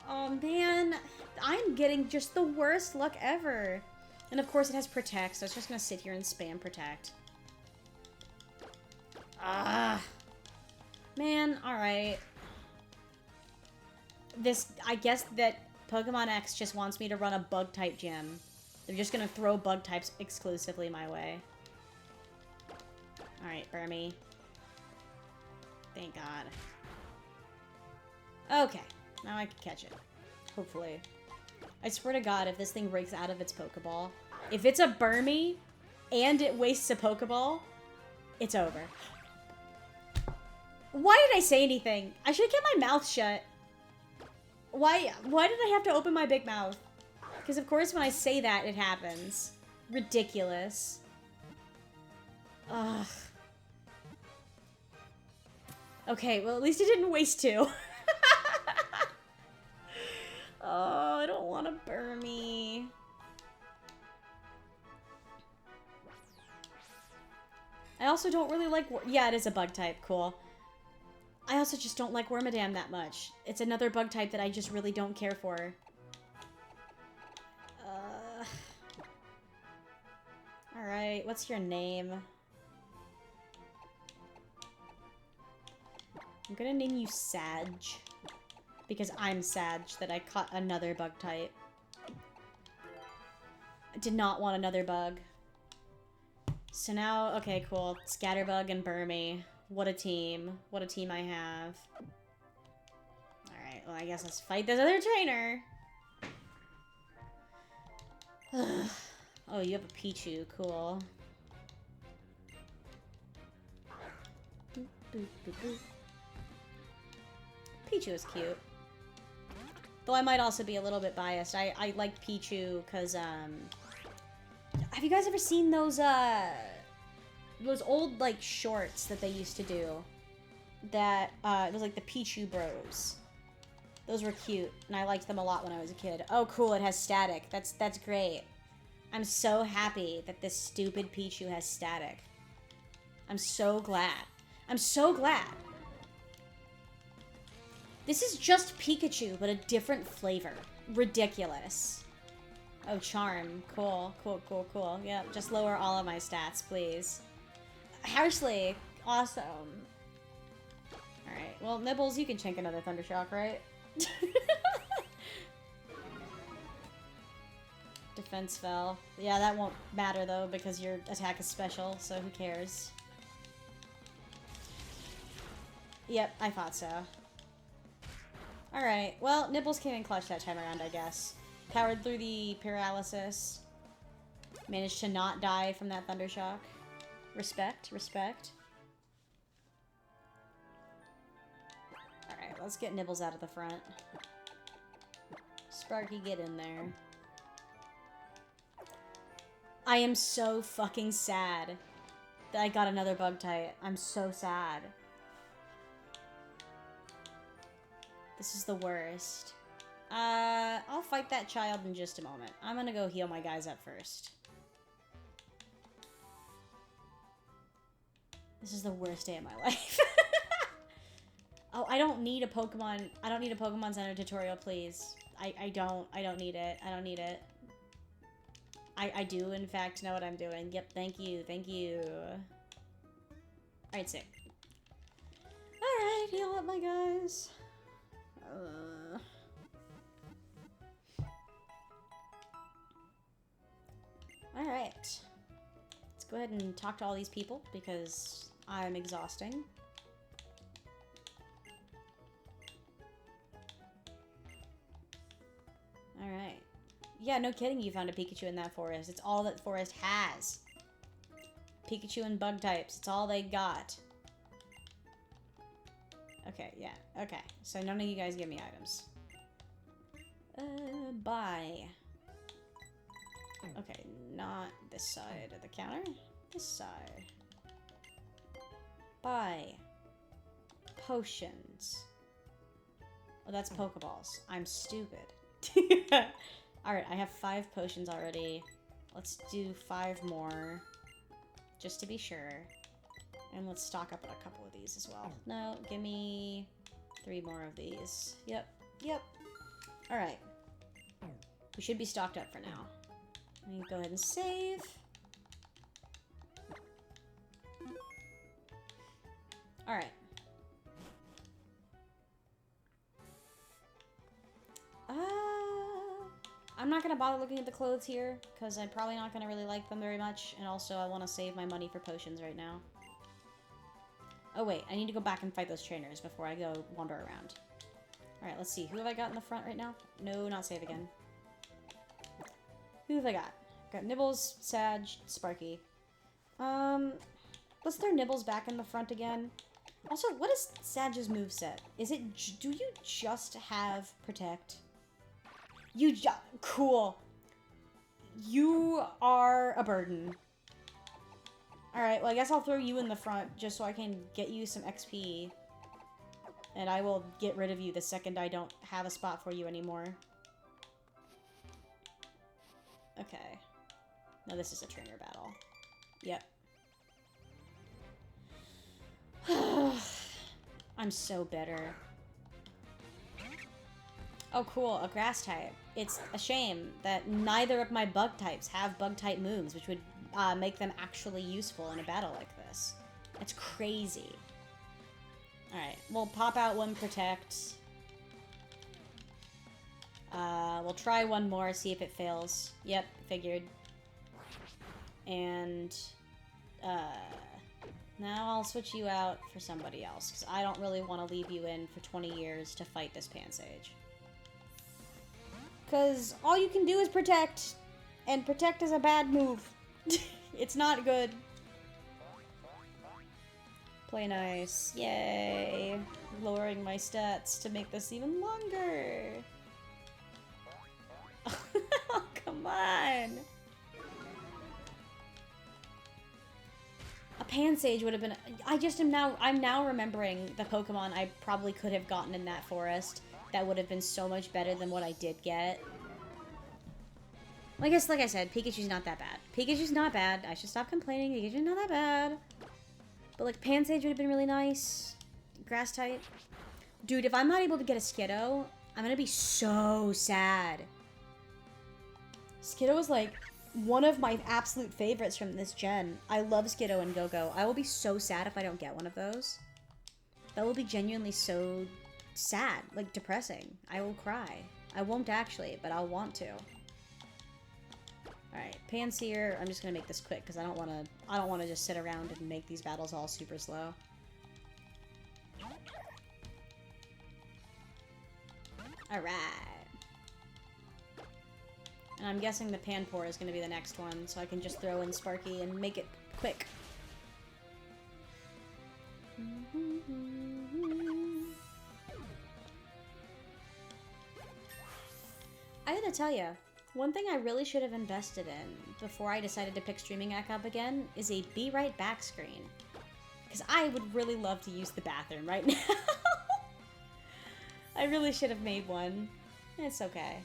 Oh man, I'm getting just the worst luck ever. And of course it has Protect, so it's just gonna sit here and spam Protect. Ah. Man, alright. I guess that Pokemon X just wants me to run a bug-type gym. They're just gonna throw bug types exclusively my way. Alright, Burmy. Thank God. Okay, now I can catch it. Hopefully. I swear to God, if this thing breaks out of its Pokeball, if it's a Burmy and it wastes a Pokeball, it's over. Why did I say anything? I should have kept my mouth shut. Why did I have to open my big mouth? Because of course when I say that, it happens. Ridiculous. Ugh. Okay, well at least it didn't waste two. Oh, I don't want to burn me. I also don't really like... Yeah, it is a bug type. Cool. I also just don't like Wormadam that much. It's another bug type that I just really don't care for. Alright, what's your name? I'm gonna name you Sag. Because I'm Sag that I caught another bug type. I did not want another bug. So now, okay, cool. Scatterbug and Burmy. What a team. What a team I have. Alright, well I guess let's fight this other trainer. Oh, you have a Pichu. Cool. Boop, boop, boop, boop. Pichu is cute. Though I might also be a little bit biased. I like Pichu because, have you guys ever seen those old, like, shorts that they used to do? That, it was like the Pichu Bros. Those were cute, and I liked them a lot when I was a kid. Oh, cool, it has static. That's great. I'm so happy that this stupid Pichu has static. I'm so glad. I'm so glad. This is just Pikachu, but a different flavor. Ridiculous. Oh, Charm. Cool, cool, cool, cool. Yep, just lower all of my stats, please. Harsley. Awesome. Alright, well, Nibbles, you can chink another Thundershock, right? Defense fell. Yeah, that won't matter, though, because your attack is special, so who cares? Yep, I thought so. Alright, well, Nibbles came in clutch that time around, I guess. Powered through the paralysis. Managed to not die from that Thundershock. Respect, respect. Alright, let's get Nibbles out of the front. Sparky, get in there. I am so fucking sad that I got another bug type. I'm so sad. This is the worst. I'll fight that child in just a moment. I'm gonna go heal my guys up first. This is the worst day of my life. Oh, I don't need a Pokemon. I don't need a Pokemon Center tutorial, please. I don't need it. I don't need it. I do, in fact, know what I'm doing. Yep, thank you. Thank you. Alright, sick. Alright, heal up my guys. Alright. Let's go ahead and talk to all these people, because I'm exhausting. Alright. Yeah, no kidding you found a Pikachu in that forest. It's all that forest has. Pikachu and bug types. It's all they got. Okay, yeah. Okay. So none of you guys give me items. Bye. Okay, not this side of the counter. This side. Buy. Potions. Oh, that's Pokeballs. I'm stupid. Alright, I have 5 potions already. Let's do 5 more. Just to be sure. And let's stock up on a couple of these as well. No, give me 3 more of these. Yep, yep. Alright. We should be stocked up for now. Let me go ahead and save. Alright. I'm not gonna bother looking at the clothes here, because I'm probably not gonna really like them very much, and also I want to save my money for potions right now. Oh wait, I need to go back and fight those trainers before I go wander around. Alright, let's see. Who have I got in the front right now? No, not save again. Who have I got? Got Nibbles, Sag, Sparky. Let's throw Nibbles back in the front again. Also, what is Sag's moveset? Is it... Do you just have Protect? Cool. You are a burden. Alright, well I guess I'll throw you in the front just so I can get you some XP. And I will get rid of you the second I don't have a spot for you anymore. Okay. No, this is a trainer battle. Yep. I'm so bitter. Oh, cool. A grass type. It's a shame that neither of my bug types have bug type moves, which would make them actually useful in a battle like this. It's crazy. Alright, we'll pop out one Protect. We'll try one more, see if it fails. Yep, figured. And, now I'll switch you out for somebody else, because I don't really want to leave you in for 20 years to fight this Pansage. Because all you can do is Protect, and Protect is a bad move. It's not good. Play nice. Yay. Lowering my stats to make this even longer. Oh, come on. A Pansage would have been... I'm now remembering the Pokemon I probably could have gotten in that forest that would have been so much better than what I did get. Well, I guess, like I said, Pikachu's not that bad. Pikachu's not bad. I should stop complaining. Pikachu's not that bad. But, like, Pansage would have been really nice. Grass type. Dude, if I'm not able to get a Skiddo, I'm gonna be so sad. Skiddo is, like, one of my absolute favorites from this gen. I love Skiddo and Go-Go. I will be so sad if I don't get one of those. That will be genuinely so sad. Like, depressing. I will cry. I won't actually, but I'll want to. Alright, Panseer, I'm just gonna make this quick because I don't wanna just sit around and make these battles all super slow. Alright. And I'm guessing the Panpour is gonna be the next one, so I can just throw in Sparky and make it quick. I gotta tell ya, one thing I really should have invested in before I decided to pick Streaming Back Up again is a Be Right Back screen. Because I would really love to use the bathroom right now. I really should have made one. It's okay.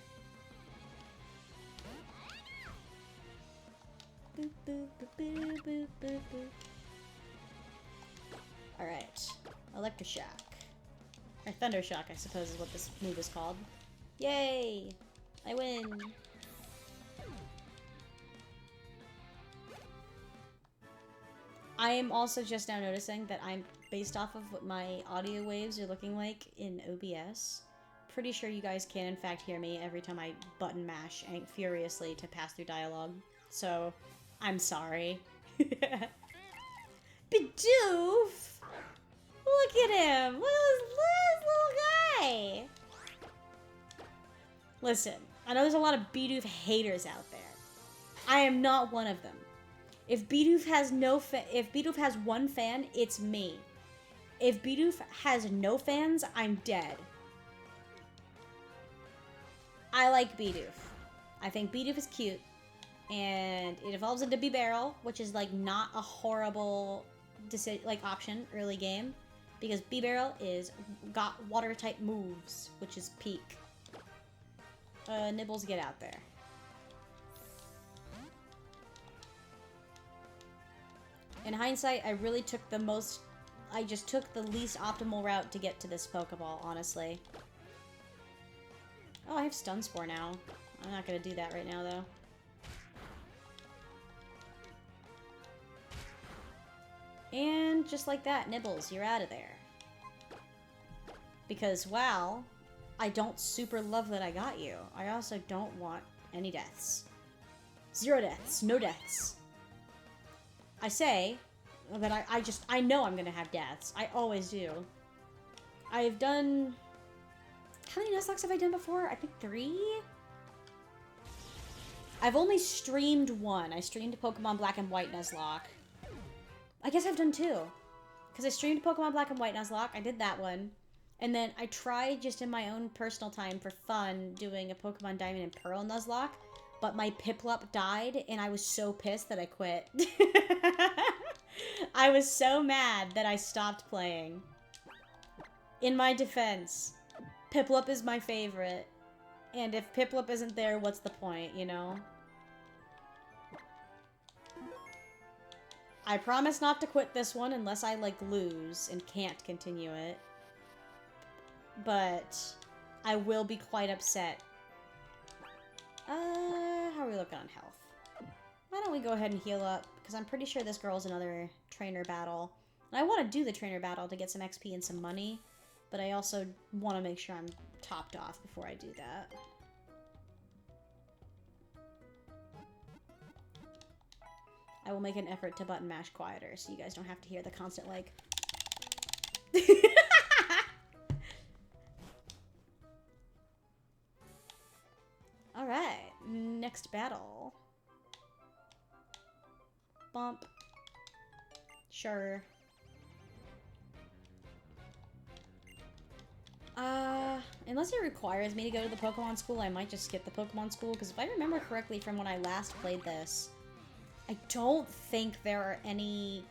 Boop, boop, boop, boop, boop, boop, boop. Alright. Electroshock. Or Thundershock, I suppose is what this move is called. Yay! I win! I am also just now noticing that I'm, based off of what my audio waves are looking like in OBS, pretty sure you guys can in fact hear me every time I button mash furiously to pass through dialogue. So, I'm sorry. Bidoof! Look at him! Look at this little guy! Listen, I know there's a lot of Bidoof haters out there. I am not one of them. If Bidoof has one fan, it's me. If Bidoof has no fans, I'm dead. I like Bidoof. I think Bidoof is cute. And it evolves into Bibarel, which is like not a horrible option early game. Because Bibarel got water type moves, which is peak. Nibbles, get out there. In hindsight, I really took I just took the least optimal route to get to this Pokeball, honestly. Oh, I have Stun Spore now. I'm not gonna do that right now, though. And just like that, Nibbles, you're out of there. Because, wow, I don't super love that I got you. I also don't want any deaths. 0 deaths. No deaths. I say, but I know I'm gonna have deaths. I always do. I've done... How many Nuzlocks have I done before? I think 3? I've only streamed 1. I streamed Pokemon Black and White Nuzlocke. I guess I've done 2. Because I streamed Pokemon Black and White Nuzlocke. I did that one. And then I tried just in my own personal time for fun doing a Pokemon Diamond and Pearl Nuzlocke. But my Piplup died and I was so pissed that I quit. I was so mad that I stopped playing. In my defense, Piplup is my favorite. And if Piplup isn't there, what's the point, you know? I promise not to quit this one unless I, like, lose and can't continue it. But I will be quite upset. How are we looking on health? Why don't we go ahead and heal up? Because I'm pretty sure this girl's another trainer battle. And I want to do the trainer battle to get some XP and some money. But I also want to make sure I'm topped off before I do that. I will make an effort to button mash quieter so you guys don't have to hear the constant, like... Alright, next battle. Bump. Sure. Unless it requires me to go to the Pokemon School, I might just skip the Pokemon School, because if I remember correctly from when I last played this, I don't think there are any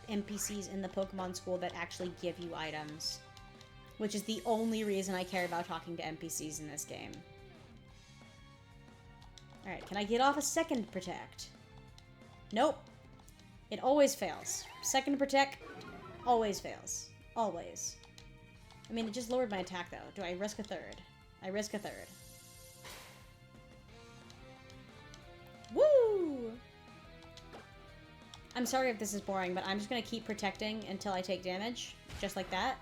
NPCs in the Pokemon School that actually give you items, which is the only reason I care about talking to NPCs in this game. Alright, can I get off a second protect? Nope. It always fails. Second protect always fails. Always. I mean, it just lowered my attack, though. Do I risk a third? I risk a third. Woo! I'm sorry if this is boring, but I'm just gonna keep protecting until I take damage. Just like that.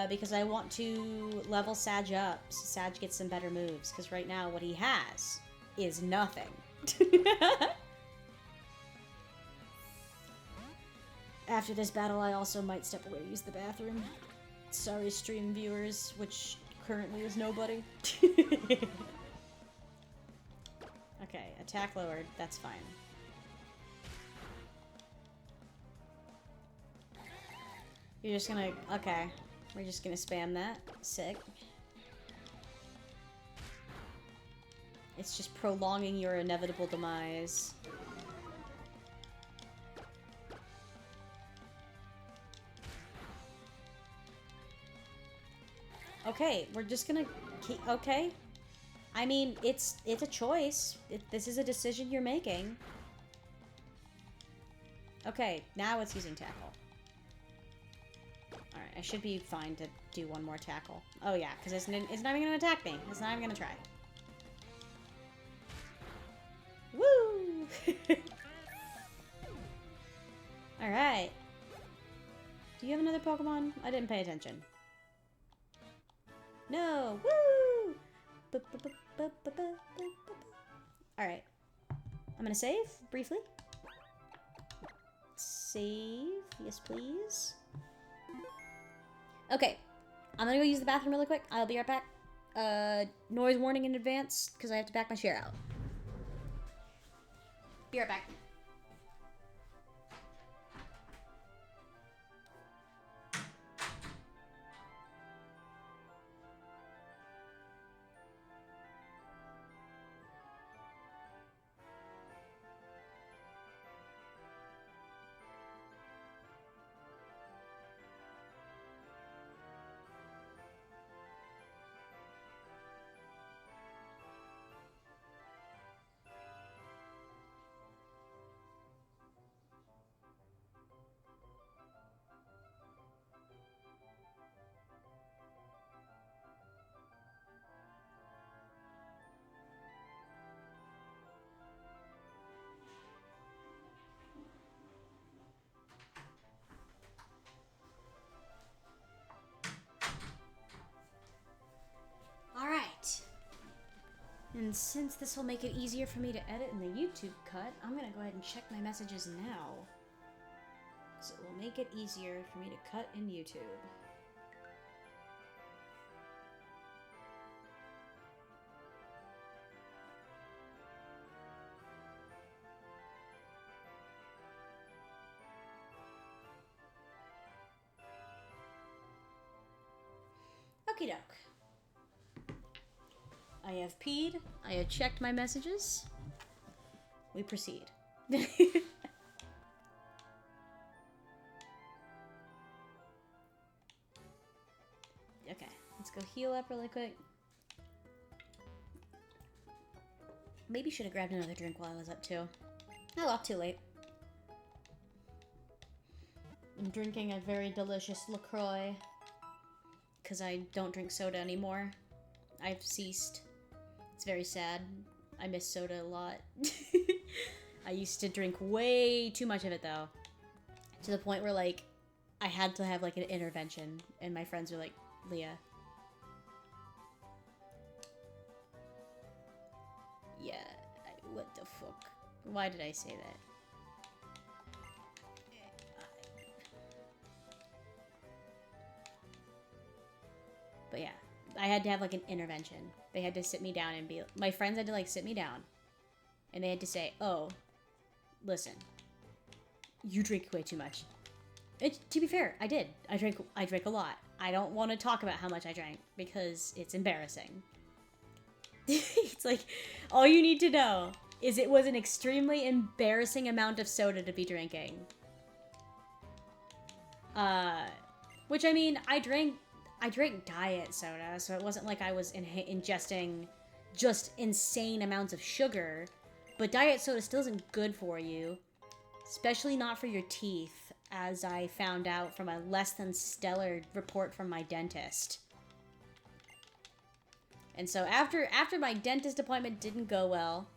Because I want to level Sag up so Sag gets some better moves. Because right now, what he has is nothing. After this battle, I also might step away to use the bathroom. Sorry, stream viewers, which currently is nobody. Okay, attack lowered. That's fine. You're just gonna... Okay. We're just gonna spam that. Sick. It's just prolonging your inevitable demise. Okay, we're just gonna keep... Okay. I mean, it's a choice. This is a decision you're making. Okay, now it's using tackle. Alright, I should be fine to do one more tackle. Oh yeah, because it's not even gonna attack me. It's not even gonna try. Woo! Alright. Do you have another Pokemon? I didn't pay attention. No! Woo! Alright. I'm gonna save, briefly. Save. Yes, please. Okay. I'm gonna go use the bathroom really quick. I'll be right back. Noise warning in advance, because I have to back my chair out. Be right back. And since this will make it easier for me to edit in the YouTube cut, I'm gonna go ahead and check my messages now. So it will make it easier for me to cut in YouTube. Okie doke. I have peed. I have checked my messages. We proceed. Okay, let's go heal up really quick. Maybe should have grabbed another drink while I was up too. Oh well, too late. I'm drinking a very delicious LaCroix because I don't drink soda anymore. I've ceased. It's very sad. I miss soda a lot. I used to drink way too much of it though. To the point where like I had to have like an intervention and my friends were like, Leah. Yeah, what the fuck? Why did I say that? But yeah, I had to have like an intervention. They had to sit me down and be, my friends had to like sit me down and they had to say, oh, listen, you drink way too much. To be fair, I did. I drank a lot. I don't want to talk about how much I drank because it's embarrassing. It's like, all you need to know is it was an extremely embarrassing amount of soda to be drinking. Which I mean, I drank diet soda, so it wasn't like I was ingesting just insane amounts of sugar. But diet soda still isn't good for you, especially not for your teeth, as I found out from a less than stellar report from my dentist. And so after my dentist appointment didn't go well,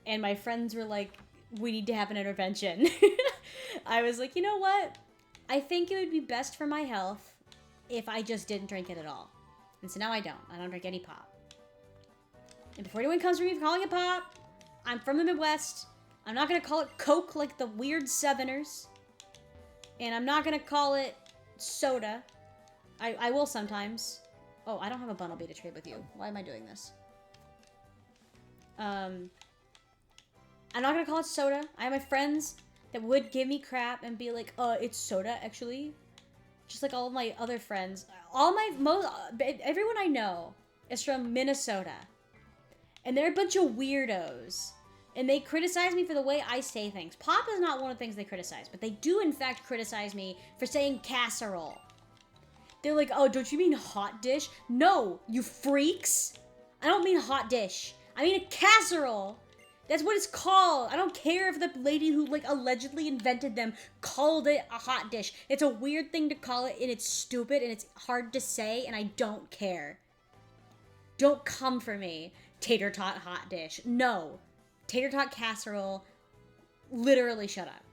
and my friends were like, we need to have an intervention, I was like, you know what? I think it would be best for my health if I just didn't drink it at all. And so now I don't. I don't drink any pop. And before anyone comes for me for calling it pop, I'm from the Midwest. I'm not going to call it Coke like the weird Southerners. And I'm not going to call it soda. I will sometimes. Oh, I don't have a Bunnelby to trade with you. Why am I doing this? I'm not going to call it soda. I have my friends that would give me crap and be like, it's soda, actually. Just like all of my other friends. Everyone I know is from Minnesota. And they're a bunch of weirdos. And they criticize me for the way I say things. Pop is not one of the things they criticize, but they do in fact criticize me for saying casserole. They're like, oh, don't you mean hot dish? No, you freaks. I don't mean hot dish. I mean a casserole. That's what it's called. I don't care if the lady who, like, allegedly invented them called it a hot dish. It's a weird thing to call it, and it's stupid, and it's hard to say, and I don't care. Don't come for me. Tater tot hot dish. No. Tater tot casserole. Literally shut up.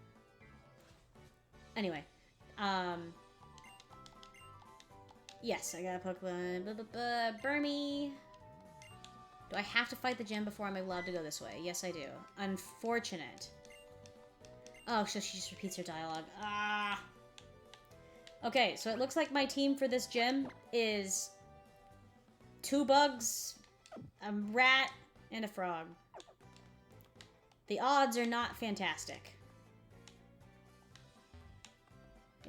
Anyway. Yes, I got a Pokemon. Burmy. Do I have to fight the gym before I'm allowed to go this way? Yes, I do. Unfortunate. Oh, so she just repeats her dialogue. Ah. Okay, so it looks like my team for this gym is 2 bugs, a rat, and a frog. The odds are not fantastic.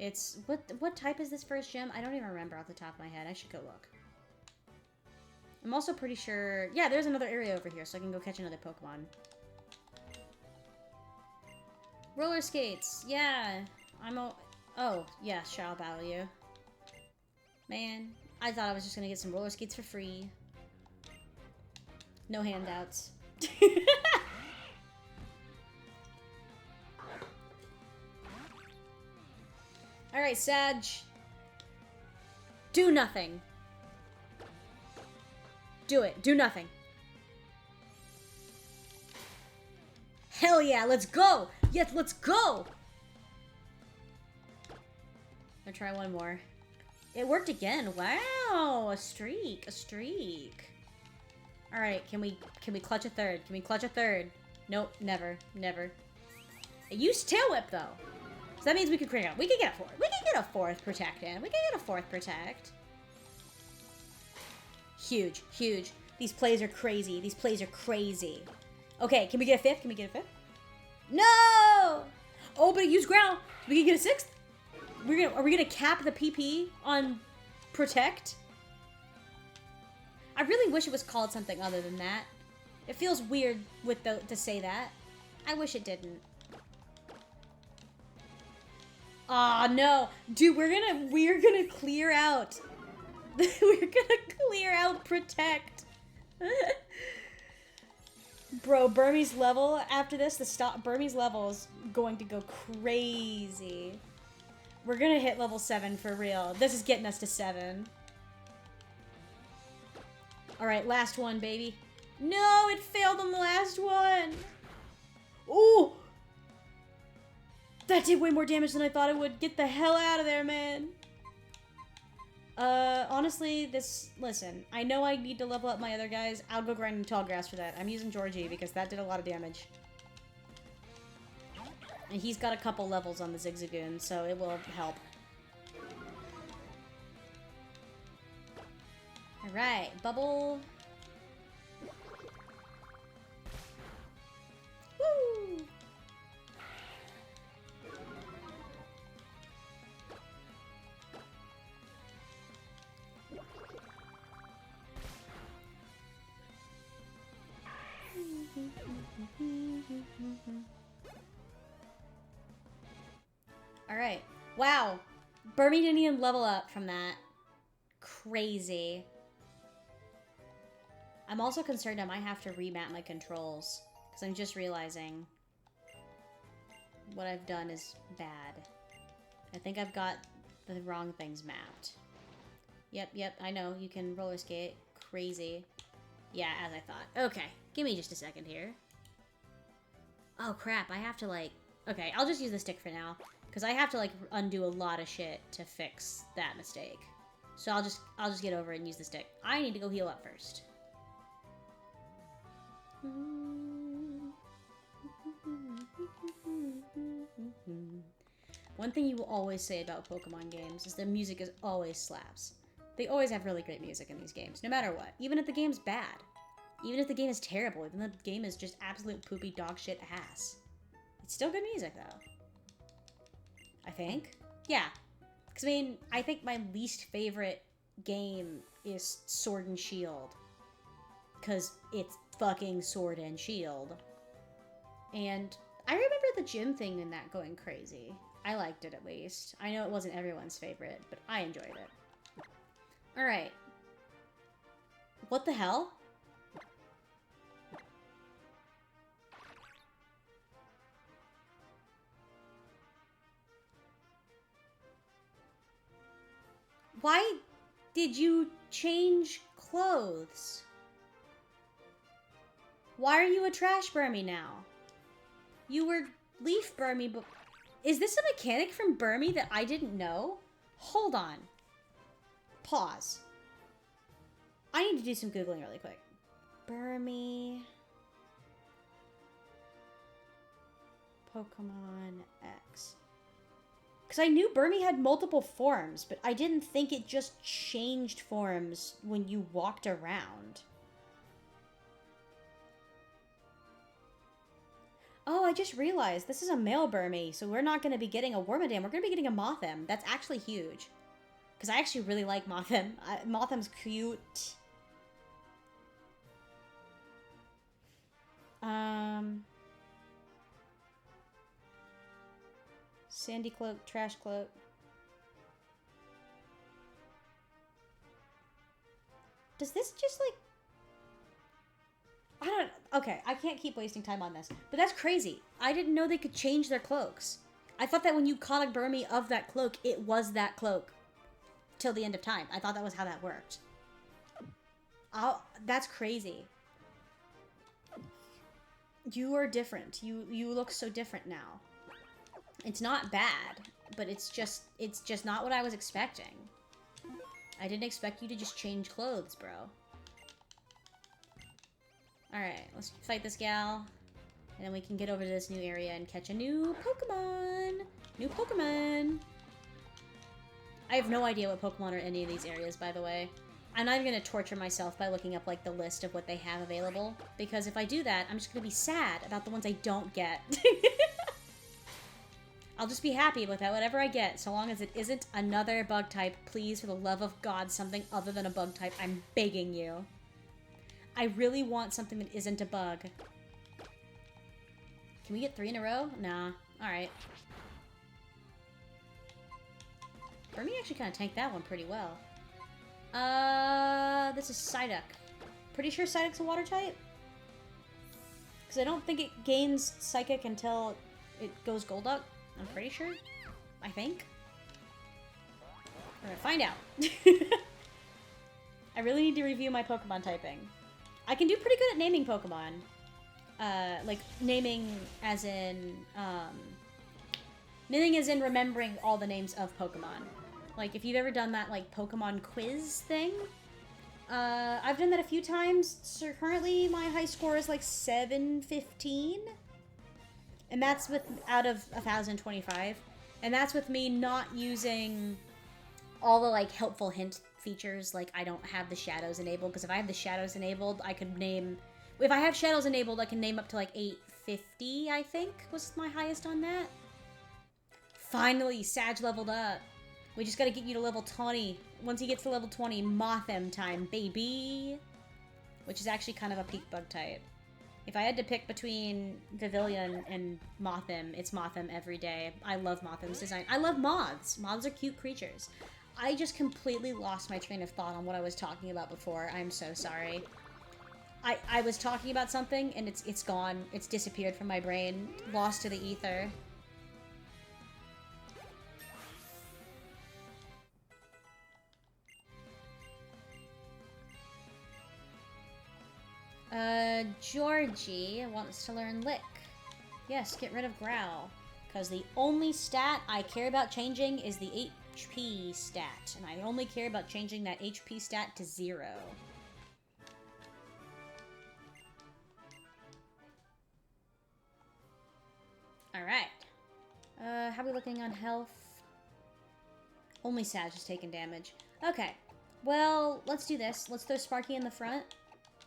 It's... What type is this first gym? I don't even remember off the top of my head. I should go look. I'm also pretty sure... Yeah, there's another area over here, so I can go catch another Pokemon. Roller skates! Yeah! Oh, yeah, sure, I'll battle you. Man, I thought I was just gonna get some roller skates for free. No handouts. Alright, Sag. Do nothing. Do it. Do nothing. Hell yeah, let's go! Yes, let's go! I'll try one more. It worked again. Wow, a streak. A streak. Alright, can we clutch a third? Can we clutch a third? Nope, never. Never. It used Tail Whip, though. So that means we could get a fourth. We can get a fourth Protect in. We can get a fourth Protect. Huge, huge. These plays are crazy. These plays are crazy. Okay, can we get a fifth? Can we get a fifth? No! Oh, but it used ground. We can get a sixth? Are we gonna cap the PP on Protect? I really wish it was called something other than that. It feels weird to say that. I wish it didn't. Aw, no. Dude, we're gonna clear out. We're gonna clear out Protect. Bro, Burmese level after this, Burmese level is going to go crazy. We're gonna hit level 7 for real. This is getting us to 7. Alright, last one, baby. No, it failed on the last one. Ooh! That did way more damage than I thought it would. Get the hell out of there, man. Honestly, listen, I know I need to level up my other guys. I'll go grinding tall grass for that. I'm using Georgie because that did a lot of damage. And he's got a couple levels on the Zigzagoon, so it will help. Alright, bubble. Woo! Alright. Wow. Burmy didn't even level up from that. Crazy. I'm also concerned I might have to remap my controls. Because I'm just realizing what I've done is bad. I think I've got the wrong things mapped. Yep, I know. You can roller skate. Crazy. Yeah, as I thought. Okay, give me just a second here. Oh crap, I have to like... Okay, I'll just use the stick for now. Because I have to like undo a lot of shit to fix that mistake. So I'll just get over it and use the stick. I need to go heal up first. One thing you will always say about Pokemon games is their music is always slaps. They always have really great music in these games, no matter what. Even if the game's bad. Even if the game is terrible. Even if the game is just absolute poopy dog shit ass. It's still good music, though. I think. Yeah. Because, I mean, I think my least favorite game is Sword and Shield. Because it's fucking Sword and Shield. And I remember the gym thing in that going crazy. I liked it, at least. I know it wasn't everyone's favorite, but I enjoyed it. Alright. What the hell? Why did you change clothes? Why are you a trash Burmy now? You were Leaf Burmy, but... Is this a mechanic from Burmy that I didn't know? Hold on. Pause. I need to do some Googling really quick. Burmy... Pokemon X. Because I knew Burmy had multiple forms, but I didn't think it just changed forms when you walked around. Oh, I just realized this is a male Burmy, so we're not going to be getting a Wormadam. We're going to be getting a Mothim. That's actually huge. Because I actually really like Mothim. Mothim's cute. Sandy Cloak, Trash Cloak. Does this just like... I don't... Okay, I can't keep wasting time on this. But that's crazy. I didn't know they could change their cloaks. I thought that when you caught a Burmy of that cloak, it was that cloak. Till the end of time. I thought that was how that worked. Oh, that's crazy. You are different. You look so different now. It's not bad, but it's just not what I was expecting. I didn't expect you to just change clothes, bro. Alright, let's fight this gal. And then we can get over to this new area and catch a new Pokemon! New Pokemon! I have no idea what Pokemon are in any of these areas, by the way. I'm not even gonna torture myself by looking up, like, the list of what they have available. Because if I do that, I'm just gonna be sad about the ones I don't get. I'll just be happy with that, whatever I get, so long as it isn't another bug type. Please, for the love of God, something other than a bug type. I'm begging you. I really want something that isn't a bug. Can we get 3 in a row? Nah. Alright. Burmy actually kind of tanked that one pretty well. This is Psyduck. Pretty sure Psyduck's a water type? Because I don't think it gains Psychic until it goes Golduck. I'm pretty sure. I think. We're gonna find out. I really need to review my Pokemon typing. I can do pretty good at naming Pokemon. Like, naming as in remembering all the names of Pokemon. Like, if you've ever done that, like, Pokemon quiz thing, I've done that a few times. So currently, my high score is, like, 715. And that's with, out of 1,025. And that's with me not using all the, like, helpful hint features. Like, I don't have the shadows enabled, because if I have the shadows enabled, I could name... If I have shadows enabled, I can name up to, like, 850, I think, was my highest on that. Finally, Sag leveled up. We just gotta get you to level 20. Once he gets to level 20, Mothim time, baby! Which is actually kind of a peak bug type. If I had to pick between Vivillon and Mothim, it's Mothim every day. I love Mothim's design. I love moths. Moths are cute creatures. I just completely lost my train of thought on what I was talking about before. I'm so sorry. I was talking about something, and it's gone. It's disappeared from my brain. Lost to the ether. Georgie wants to learn Lick. Yes, get rid of Growl. Because the only stat I care about changing is the HP stat. And I only care about changing that HP stat to 0. Alright. How are we looking on health? Only Sag is taking damage. Okay. Well, let's do this. Let's throw Sparky in the front.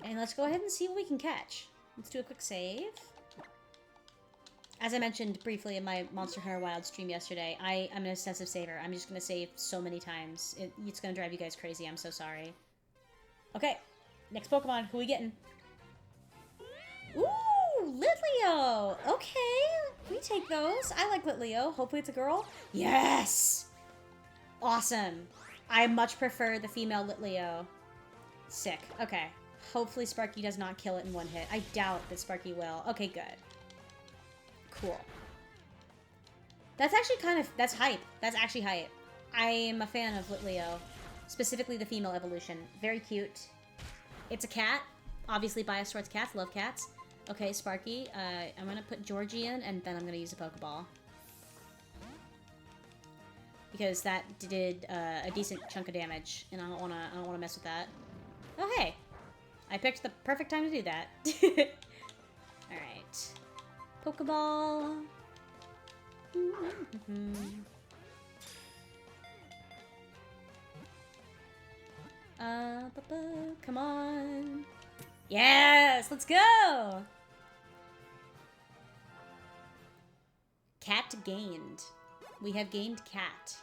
And let's go ahead and see what we can catch. Let's do a quick save. As I mentioned briefly in my Monster Hunter Wild stream yesterday, I'm an obsessive saver. I'm just going to save so many times. It's going to drive you guys crazy. I'm so sorry. Okay. Next Pokemon. Who are we getting? Ooh, Litleo! Okay. We take those. I like Litleo. Hopefully it's a girl. Yes! Awesome. I much prefer the female Litleo. Sick. Okay. Hopefully Sparky does not kill it in one hit. I doubt that Sparky will. Okay, good. Cool. That's actually that's hype. That's actually hype. I am a fan of Litleo. Specifically the female evolution. Very cute. It's a cat. Obviously biased towards cats. Love cats. Okay, Sparky. I'm gonna put Georgie in, and then I'm gonna use a Pokeball. Because that did a decent chunk of damage, and I don't wanna mess with that. Oh, hey! I picked the perfect time to do that. Alright. Pokeball. Come on. Yes! Let's go! Cat gained. We have gained cat.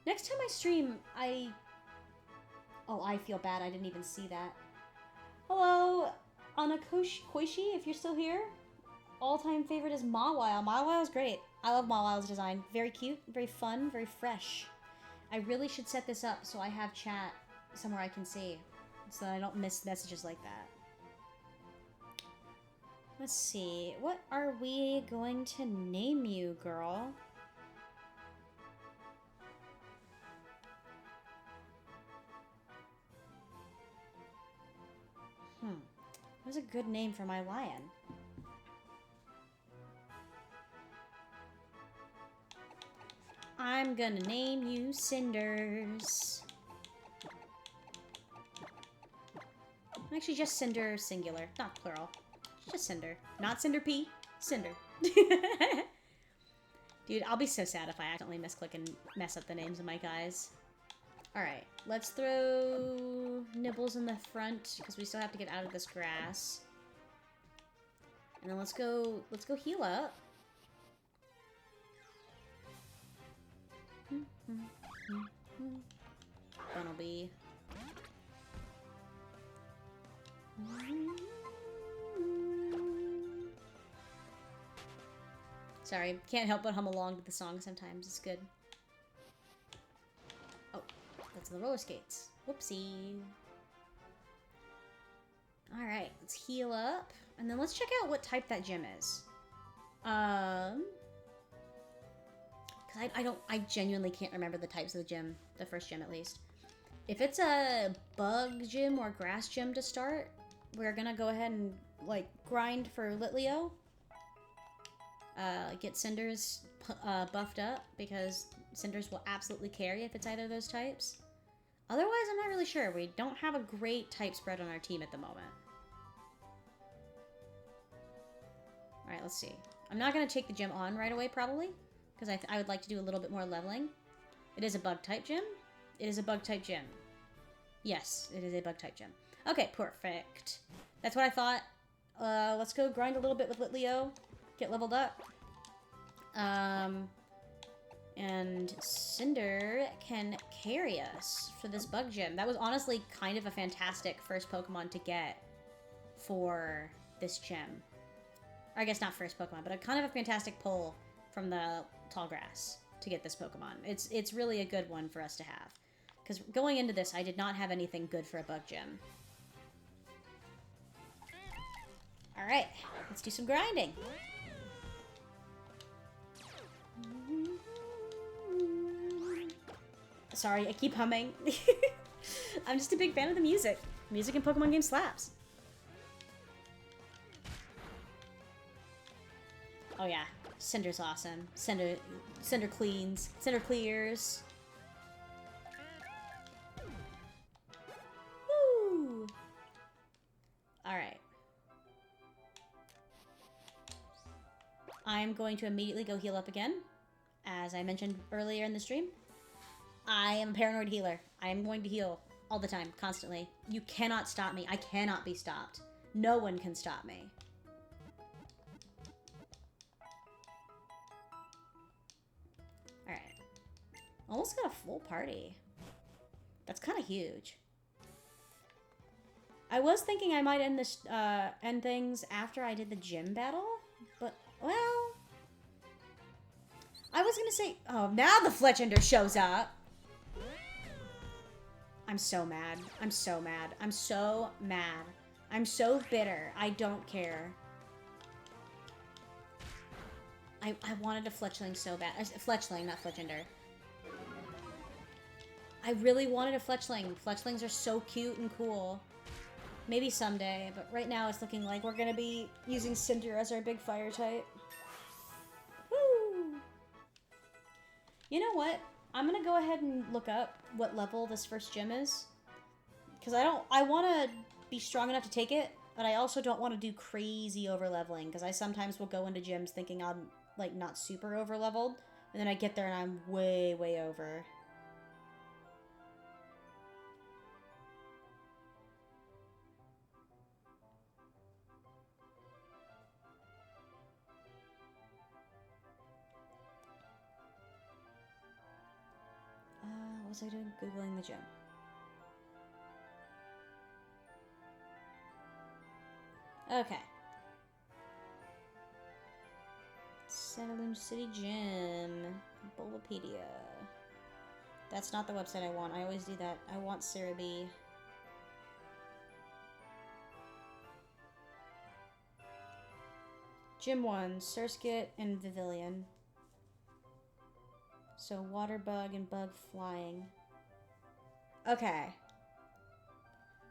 Next time I stream, oh, I feel bad. I didn't even see that. Hello, Anakoshi, if you're still here. All-time favorite is Mawile. Mawile is great. I love Mawile's design. Very cute, very fun, very fresh. I really should set this up so I have chat somewhere I can see, so that I don't miss messages like that. Let's see. What are we going to name you, girl? What's a good name for my lion? I'm gonna name you Cinders. Actually, just Cinder singular, not plural. Just Cinder. Not Cinder P, Cinder. Dude, I'll be so sad if I accidentally misclick and mess up the names of my guys. Alright, let's throw Nibbles in the front, because we still have to get out of this grass. And then let's go heal up. Funnelbee. Sorry, can't help but hum along to the song sometimes. It's good. Oh, that's the roller skates. Whoopsie. Alright, let's heal up. And then let's check out what type that gym is. Cause I genuinely can't remember the types of the gym, the first gym at least. If it's a bug gym or grass gym to start, we're gonna go ahead and, like, grind for Litleo. Get Cinders buffed up, because Cinders will absolutely carry if it's either of those types. Otherwise, I'm not really sure. We don't have a great type spread on our team at the moment. Alright, let's see. I'm not going to take the gym on right away, probably, because I would like to do a little bit more leveling. It is a bug type gym. It is a bug type gym. Yes, it is a bug type gym. Okay, perfect. That's what I thought. Let's go grind a little bit with Litleo. Get leveled up. And Cinder can carry us for this bug gym. That was honestly kind of a fantastic first Pokemon to get for this gym. Or I guess not first Pokemon, but a kind of a fantastic pull from the tall grass to get this Pokemon. It's really a good one for us to have. Because going into this, I did not have anything good for a bug gym. Alright, let's do some grinding. Sorry, I keep humming. I'm just a big fan of the music. Music in Pokemon games slaps. Oh yeah, Cinder's awesome. Cinder cleans. Cinder clears. Woo! Alright. I'm going to immediately go heal up again. As I mentioned earlier in the stream, I am a paranoid healer. I am going to heal all the time, constantly. You cannot stop me. I cannot be stopped. No one can stop me. Alright. Almost got a full party. That's kind of huge. I was thinking I might end this, end things after I did the gym battle, but, well... I was gonna say... Oh, now the Fletchender shows up! I'm so mad. I'm so mad. I'm so mad. I'm so bitter. I don't care. I wanted a Fletchling so bad. Fletchling, not Fletchender. I really wanted a Fletchling. Fletchlings are so cute and cool. Maybe someday, but right now it's looking like we're gonna be using Cinder as our big fire type. Woo! You know what? I'm gonna go ahead and look up what level this first gym is. Because I want to be strong enough to take it, but I also don't want to do crazy over-leveling. Because I sometimes will go into gyms thinking I'm, like, not super over-leveled. And then I get there and I'm way, way over. What was I doing? Googling the gym. Okay. Santa City Gym. Bulbapedia. That's not the website I want. I always do that. I want Cerebi. Gym 1, Surskit and Vivillon. So water bug and bug flying. Okay.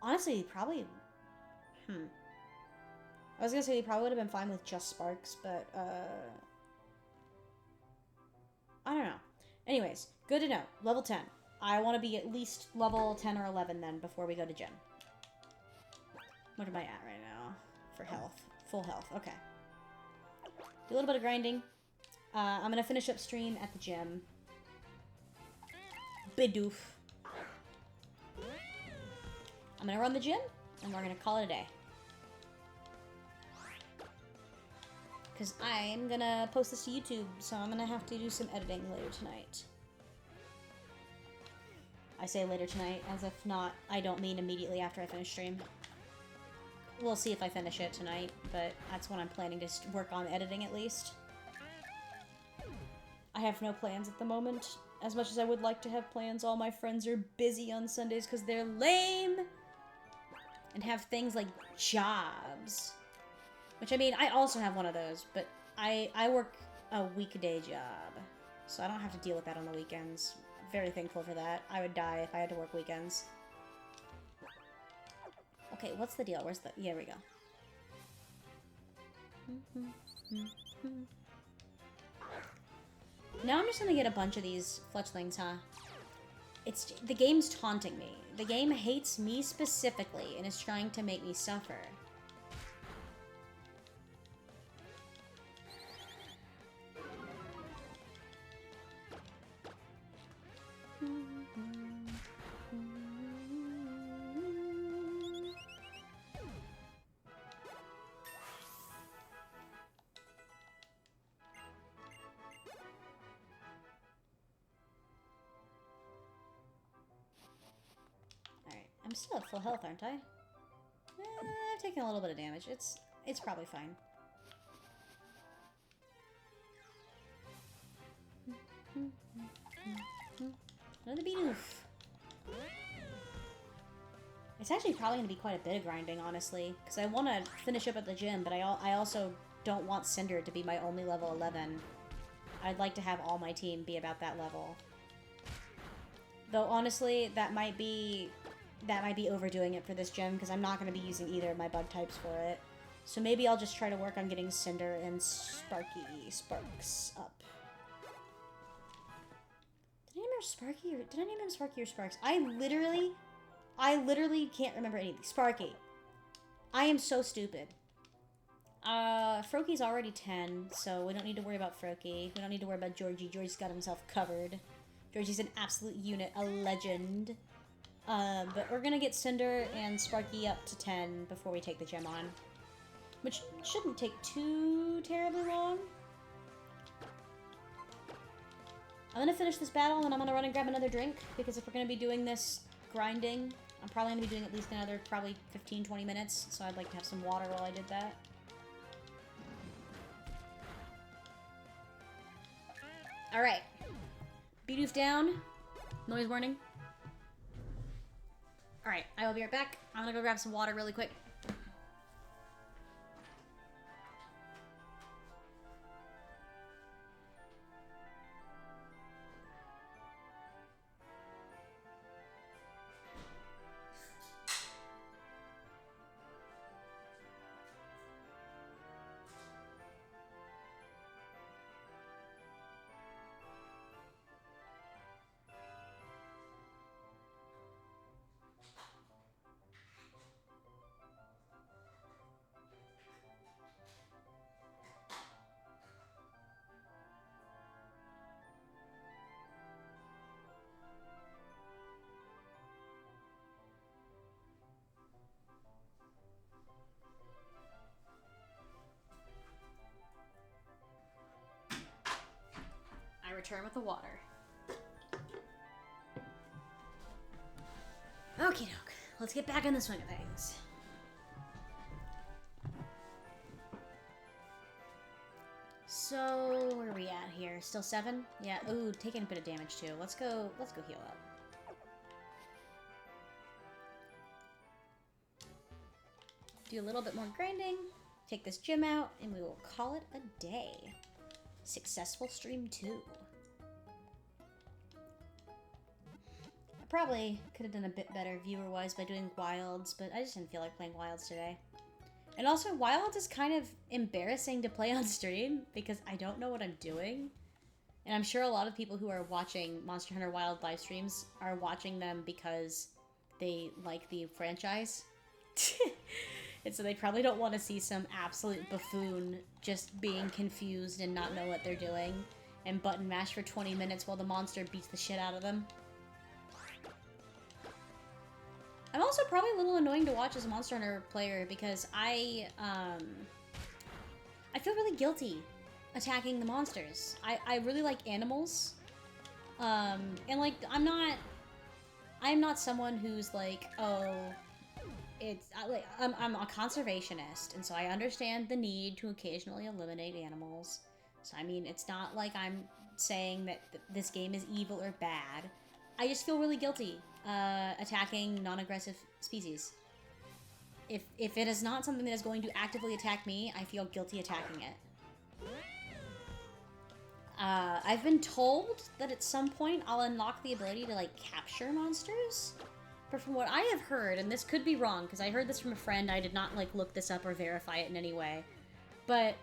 Honestly, probably... I was gonna say he probably would have been fine with just Sparks, but, I don't know. Anyways, good to know. Level 10. I want to be at least level 10 or 11 then before we go to gym. What am I at right now? For health. Full health. Okay. Do a little bit of grinding. I'm going to finish up stream at the gym. Bidoof. I'm going to run the gym, and we're going to call it a day. Because I'm going to post this to YouTube, so I'm going to have to do some editing later tonight. I say later tonight, as if not, I don't mean immediately after I finish stream. We'll see if I finish it tonight, but that's when I'm planning to work on editing at least. I have no plans at the moment. As much as I would like to have plans, all my friends are busy on Sundays because they're lame and have things like jobs. Which, I mean, I also have one of those, but I work a weekday job, so I don't have to deal with that on the weekends. Very thankful for that. I would die if I had to work weekends. Okay, what's the deal? Where's the... Here we go. Now I'm just gonna get a bunch of these fletchlings, huh? It's... The game's taunting me. The game hates me specifically and is trying to make me suffer. I'm still at full health, aren't I? I've taken a little bit of damage. It's probably fine. Another Bidoof. It's actually probably going to be quite a bit of grinding, honestly. Because I want to finish up at the gym, but I also don't want Cinder to be my only level 11. I'd like to have all my team be about that level. Though, honestly, that might be overdoing it for this gym, because I'm not going to be using either of my bug types for it. So maybe I'll just try to work on getting Cinder and Sparks up. Did I name him Sparky or did I name him Sparky or Sparks? I literally can't remember anything. Sparky. I am so stupid. Froaky's already 10, so we don't need to worry about Froaky. We don't need to worry about Georgie. Georgie's got himself covered. Georgie's an absolute unit, a legend. But we're gonna get Cinder and Sparky up to 10 before we take the gym on. Which shouldn't take too terribly long. I'm gonna finish this battle, and then I'm gonna run and grab another drink, because if we're gonna be doing this grinding, I'm probably gonna be doing at least another, probably 15-20 minutes, so I'd like to have some water while I did that. Alright. Bidoof down. Noise warning. Alright, I will be right back. I'm gonna go grab some water really quick. Return with the water. Okie doke. Let's get back in the swing of things. So, where are we at here? Still 7? Yeah, ooh, taking a bit of damage too. Let's go heal up. Do a little bit more grinding, take this gym out, and we will call it a day. Successful stream 2. Probably could have done a bit better viewer-wise by doing Wilds, but I just didn't feel like playing Wilds today. And also, Wilds is kind of embarrassing to play on stream, because I don't know what I'm doing. And I'm sure a lot of people who are watching Monster Hunter Wild live streams are watching them because they like the franchise. And so they probably don't want to see some absolute buffoon just being confused and not know what they're doing and button mash for 20 minutes while the monster beats the shit out of them. I'm also probably a little annoying to watch as a Monster Hunter player because I feel really guilty attacking the monsters. I really like animals. And like, I'm not someone who's like, oh, I'm a conservationist, and so I understand the need to occasionally eliminate animals. So I mean, it's not like I'm saying that this game is evil or bad. I just feel really guilty attacking non-aggressive species. If it is not something that is going to actively attack me, I feel guilty attacking it. I've been told that at some point I'll unlock the ability to, like, capture monsters. But from what I have heard, and this could be wrong, because I heard this from a friend, I did not, like, look this up or verify it in any way. But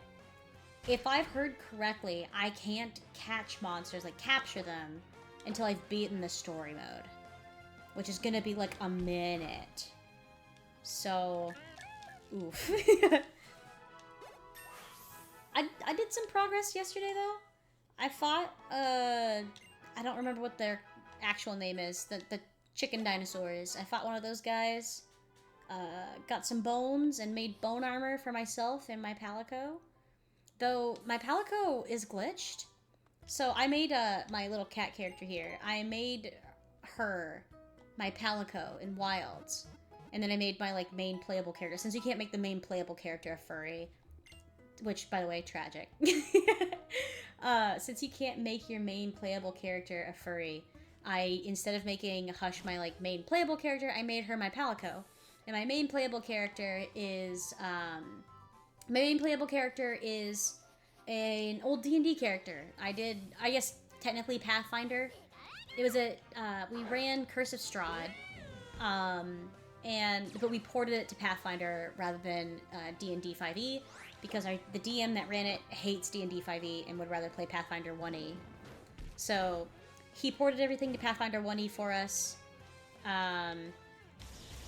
if I've heard correctly, I can't catch monsters, like, capture them, until I've beaten the story mode. Which is gonna be, like, a minute. So, oof. I did some progress yesterday, though. I fought, I don't remember what their actual name is. The chicken dinosaurs. I fought one of those guys. Got some bones and made bone armor for myself and my Palico. Though, my Palico is glitched. So, I made, my little cat character here. I made her my Palico in Wilds. And then I made my, like, main playable character. Since you can't make the main playable character a furry. Which, by the way, tragic. Since you can't make your main playable character a furry, instead of making Hush my, like, main playable character, I made her my Palico. And my main playable character is, an old D&D character. I guess, technically Pathfinder. It was we ran Curse of Strahd, but we ported it to Pathfinder rather than D&D 5e, because the DM that ran it hates D&D 5e and would rather play Pathfinder 1e. So he ported everything to Pathfinder 1e for us,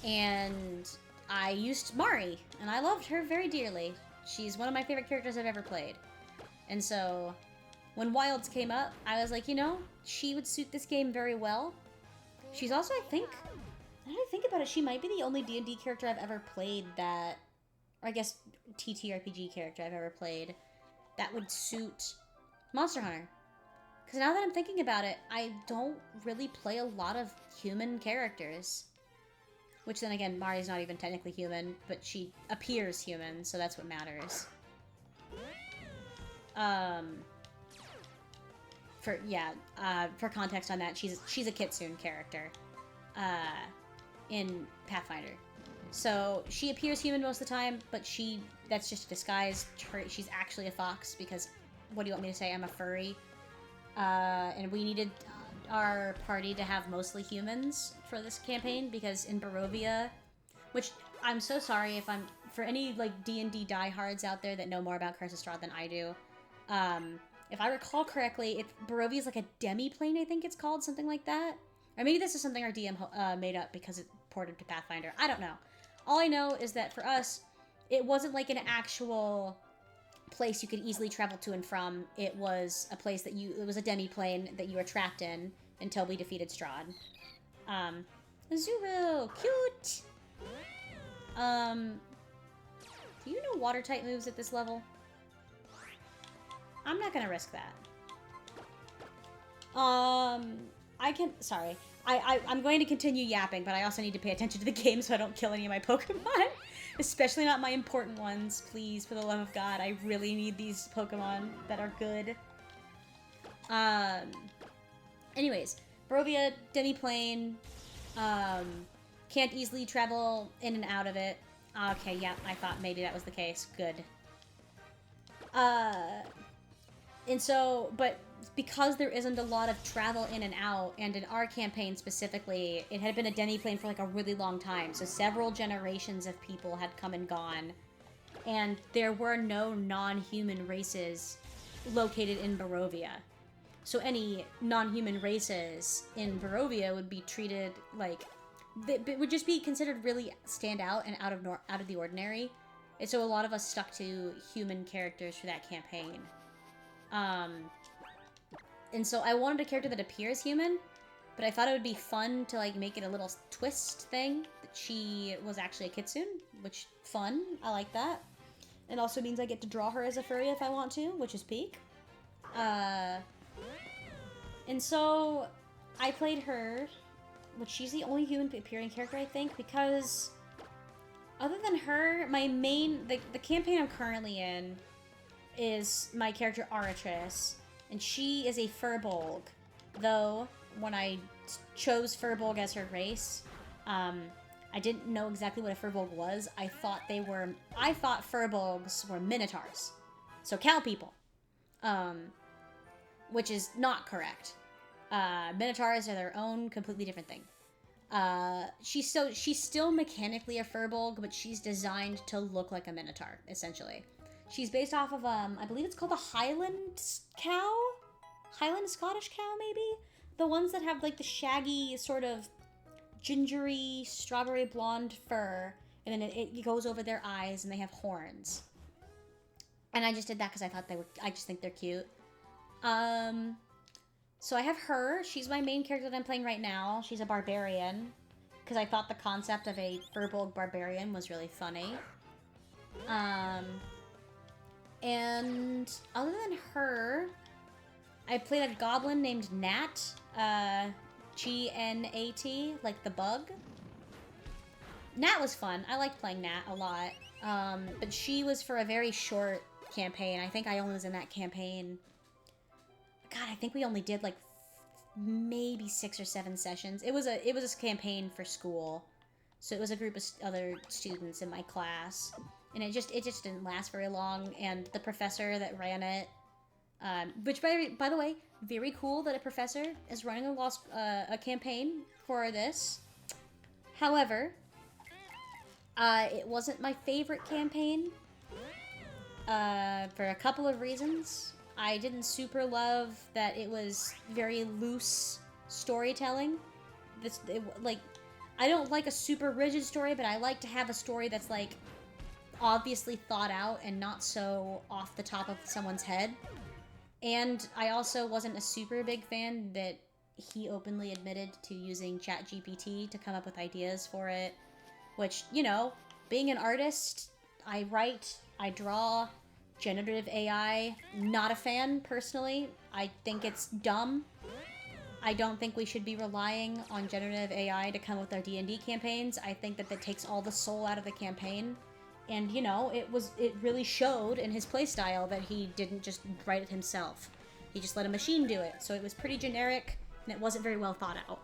and I used Mari, and I loved her very dearly. She's one of my favorite characters I've ever played. And so when Wilds came up, I was like, you know, she would suit this game very well. She's also, I think, now that I think about it, she might be the only D&D character I've ever played that, or I guess TTRPG character I've ever played that would suit Monster Hunter. Because now that I'm thinking about it, I don't really play a lot of human characters. Which then again, Mari's not even technically human, but she appears human, so that's what matters. For context on that, she's a Kitsune character in Pathfinder. So she appears human most of the time, but that's just a disguise. She's actually a fox because, what do you want me to say? I'm a furry. And we needed our party to have mostly humans for this campaign because in Barovia, which I'm so sorry for any like D&D diehards out there that know more about Curse of Strahd than I do. If I recall correctly, Barovia is like a demi-plane, I think it's called, something like that. Or maybe this is something our DM made up because it ported to Pathfinder. I don't know. All I know is that for us, it wasn't like an actual place you could easily travel to and from. It was a place it was a demi-plane that you were trapped in until we defeated Strahd. Zuru! Cute! Do you know water-type moves at this level? I'm not gonna risk that. I'm going to continue yapping, but I also need to pay attention to the game so I don't kill any of my Pokemon. Especially not my important ones, please, for the love of God. I really need these Pokemon that are good. Anyways, Barovia, demi-plane, can't easily travel in and out of it. Okay, yeah, I thought maybe that was the case. Good. And so, but because there isn't a lot of travel in and out, and in our campaign specifically, it had been a demi-plane for like a really long time, so several generations of people had come and gone, and there were no non-human races located in Barovia. So any non-human races in Barovia would be treated like it would just be considered really stand out and out of the ordinary. And so a lot of us stuck to human characters for that campaign. And so I wanted a character that appears human, but I thought it would be fun to like make it a little twist thing that she was actually a kitsune, which fun. I like that. It also means I get to draw her as a furry if I want to, which is peak. And so I played her, but she's the only human appearing character, I think, because other than her, my main, the campaign I'm currently in is my character Aratrice, and she is a furbolg, though when I chose furbolg as her race, I didn't know exactly what a furbolg was. I thought furbolgs were minotaurs, so cow people, which is not correct. Minotaurs are their own completely different thing. She's still mechanically a furbolg, but she's designed to look like a minotaur, essentially. She's based off of, I believe it's called a Highland cow? Highland Scottish cow, maybe? The ones that have, like, the shaggy, sort of gingery, strawberry blonde fur, and then it goes over their eyes, and they have horns. And I just did that because I just think they're cute. So I have her. She's my main character that I'm playing right now. She's a barbarian, because I thought the concept of a furbolg barbarian was really funny. And other than her, I played a goblin named Nat, G-N-A-T, like the bug. Nat was fun. I liked playing Nat a lot. But she was for a very short campaign. I think I only was in that campaign. God, I think we only did like maybe 6 or 7 sessions. It was a campaign for school, so it was a group of other students in my class, and it just didn't last very long. And the professor that ran it, which by the way, very cool that a professor is running a campaign for this. However, it wasn't my favorite campaign for a couple of reasons. I didn't super love that it was very loose storytelling. I don't like a super rigid story, but I like to have a story that's like obviously thought out and not so off the top of someone's head. And I also wasn't a super big fan that he openly admitted to using ChatGPT to come up with ideas for it, which, you know, being an artist, I write, I draw. Generative AI, not a fan, personally. I think it's dumb. I don't think we should be relying on generative AI to come up with our D&D campaigns. I think that takes all the soul out of the campaign. And, you know, it really showed in his playstyle that he didn't just write it himself. He just let a machine do it. So it was pretty generic, and it wasn't very well thought out.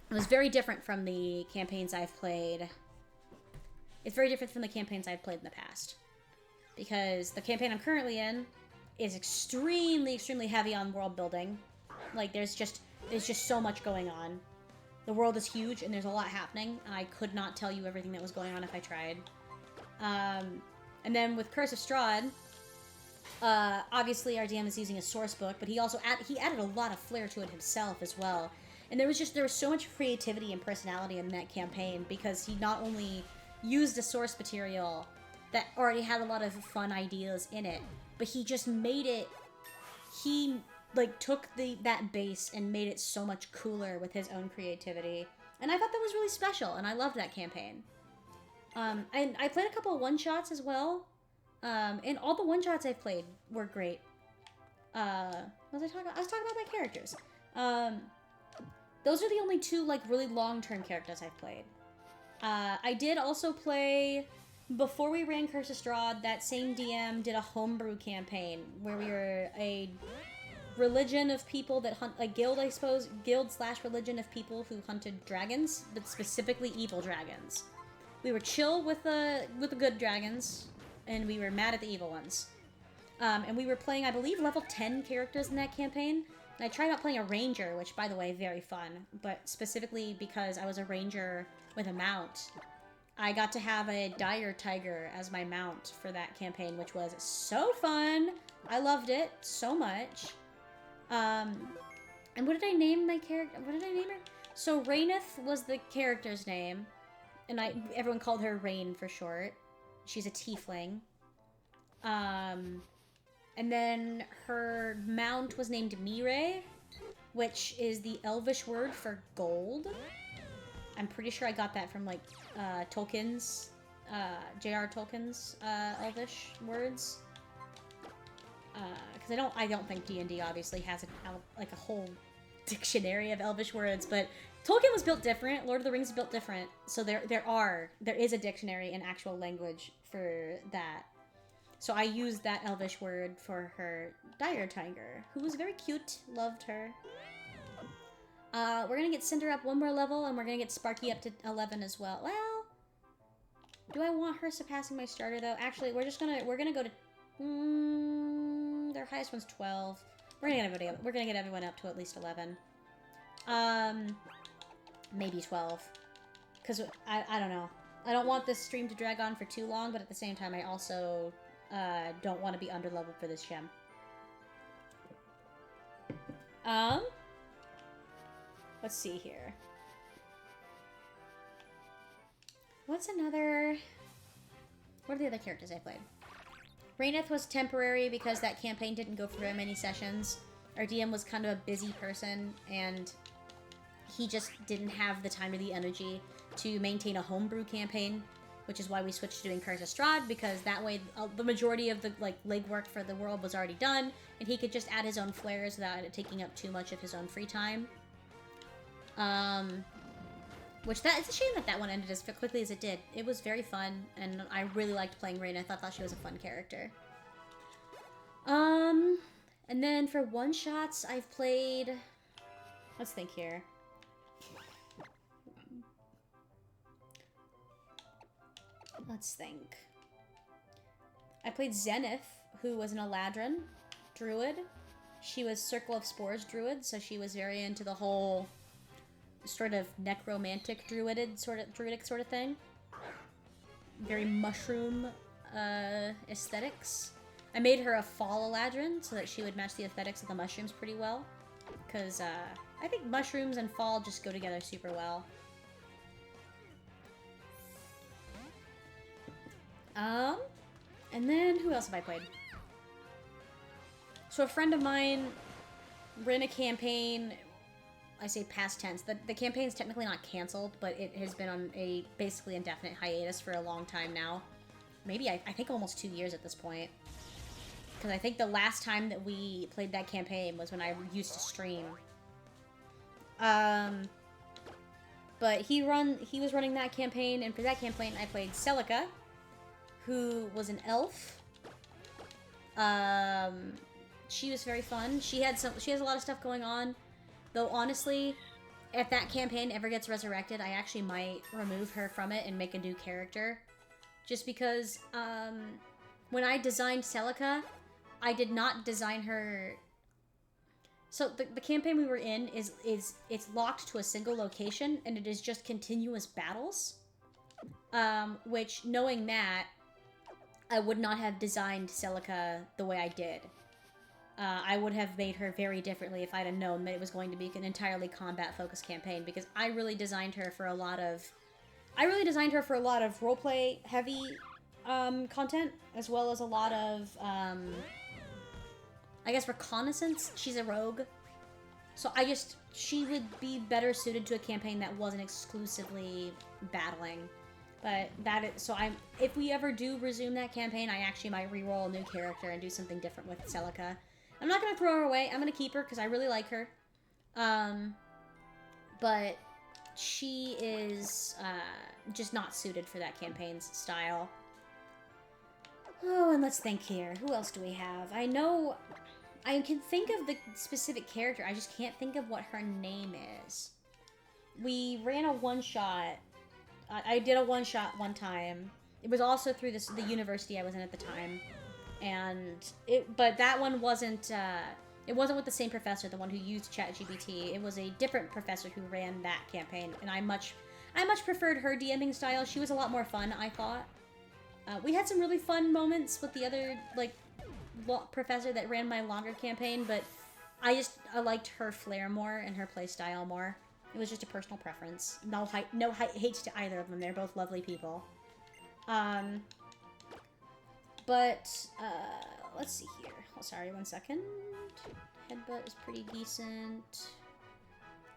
It was very different from the campaigns I've played. It's very different from the campaigns I've played in the past. Because the campaign I'm currently in is extremely, extremely heavy on world building. Like, there's just so much going on. The world is huge, and there's a lot happening, and I could not tell you everything that was going on if I tried. And then with Curse of Strahd, obviously our DM is using a source book, but he also added a lot of flair to it himself as well. And there was so much creativity and personality in that campaign, because he not only used a source material that already had a lot of fun ideas in it, but he just made it, he like took that base and made it so much cooler with his own creativity. And I thought that was really special, and I loved that campaign. And I played a couple of one-shots as well, and all the one-shots I've played were great. What was I talking about? I was talking about my characters. Those are the only 2 like really long-term characters I've played. I did also play, before we ran Curse of Strahd, that same DM did a homebrew campaign where we were a religion of people that hunt, a guild, I suppose, guild/religion of people who hunted dragons, but specifically evil dragons. We were chill with the good dragons, and we were mad at the evil ones. And we were playing, I believe, level 10 characters in that campaign. And I tried out playing a ranger, which, by the way, very fun, but specifically because I was a ranger with a mount. I got to have a dire tiger as my mount for that campaign, which was so fun. I loved it so much. And what did I name my character? What did I name her? So Raineth was the character's name, and everyone called her Rain for short. She's a tiefling. And then her mount was named Mire, which is the Elvish word for gold. I'm pretty sure I got that from, like, Tolkien's, J.R. Tolkien's, Elvish words. Because I don't think D&D obviously has a whole dictionary of Elvish words, but Tolkien was built different, Lord of the Rings is built different, so there is a dictionary in actual language for that. So I used that Elvish word for her Dire Tiger, who was very cute, loved her. We're gonna get Cinder up one more level, and we're gonna get Sparky up to 11 as well. Well, do I want her surpassing my starter though? Actually, we're gonna go to, their highest one's 12. We're gonna get everyone up to at least 11. Maybe 12. Because I don't know. I don't want this stream to drag on for too long, but at the same time, I also don't want to be underleveled for this gem. Let's see here. What are the other characters I played? Raineth was temporary because that campaign didn't go for very many sessions. Our DM was kind of a busy person, and he just didn't have the time or the energy to maintain a homebrew campaign, which is why we switched to doing Curse of Strahd, because that way the majority of the legwork for the world was already done, and he could just add his own flares without it taking up too much of his own free time. Which it's a shame that one ended as quickly as it did. It was very fun, and I really liked playing Raineth. I thought she was a fun character. And then for one-shots, I've played... Let's think here. Let's think. I played Zenith, who was an Eladrin druid. She was Circle of Spores druid, so she was very into the whole sort of necromantic druidic sort of thing. Very mushroom aesthetics. I made her a fall Eladrin so that she would match the aesthetics of the mushrooms pretty well. Because I think mushrooms and fall just go together super well. And then who else have I played? So a friend of mine ran a campaign. I say past tense. The campaign's technically not canceled, but it has been on a basically indefinite hiatus for a long time now. Maybe, I think almost 2 years at this point. Because I think the last time that we played that campaign was when I used to stream. But he was running that campaign, and for that campaign I played Celica, who was an elf. She was very fun. She has a lot of stuff going on. Though, honestly, if that campaign ever gets resurrected, I actually might remove her from it and make a new character. Just because, when I designed Celica, I did not design her... So, the campaign we were in it's locked to a single location, and it is just continuous battles. Which, knowing that, I would not have designed Celica the way I did. I would have made her very differently if I'd have known that it was going to be an entirely combat-focused campaign, because I really designed her for a lot of roleplay heavy content, as well as a lot of I guess reconnaissance. She's a rogue, so she would be better suited to a campaign that wasn't exclusively battling. But if we ever do resume that campaign, I actually might re-roll a new character and do something different with Celica. I'm not going to throw her away. I'm going to keep her because I really like her. But she is just not suited for that campaign's style. Oh, and let's think here. Who else do we have? I know I can think of the specific character. I just can't think of what her name is. We ran a one-shot. I did a one-shot one time. It was also through the university I was in at the time. But that one wasn't, it wasn't with the same professor, the one who used ChatGPT. It was a different professor who ran that campaign, and I much preferred her DMing style. She was a lot more fun, I thought. We had some really fun moments with the other, professor that ran my longer campaign, but I liked her flair more and her playstyle more. It was just a personal preference. No hate to either of them. They're both lovely people. But let's see here. Oh, sorry, 1 second. Headbutt is pretty decent.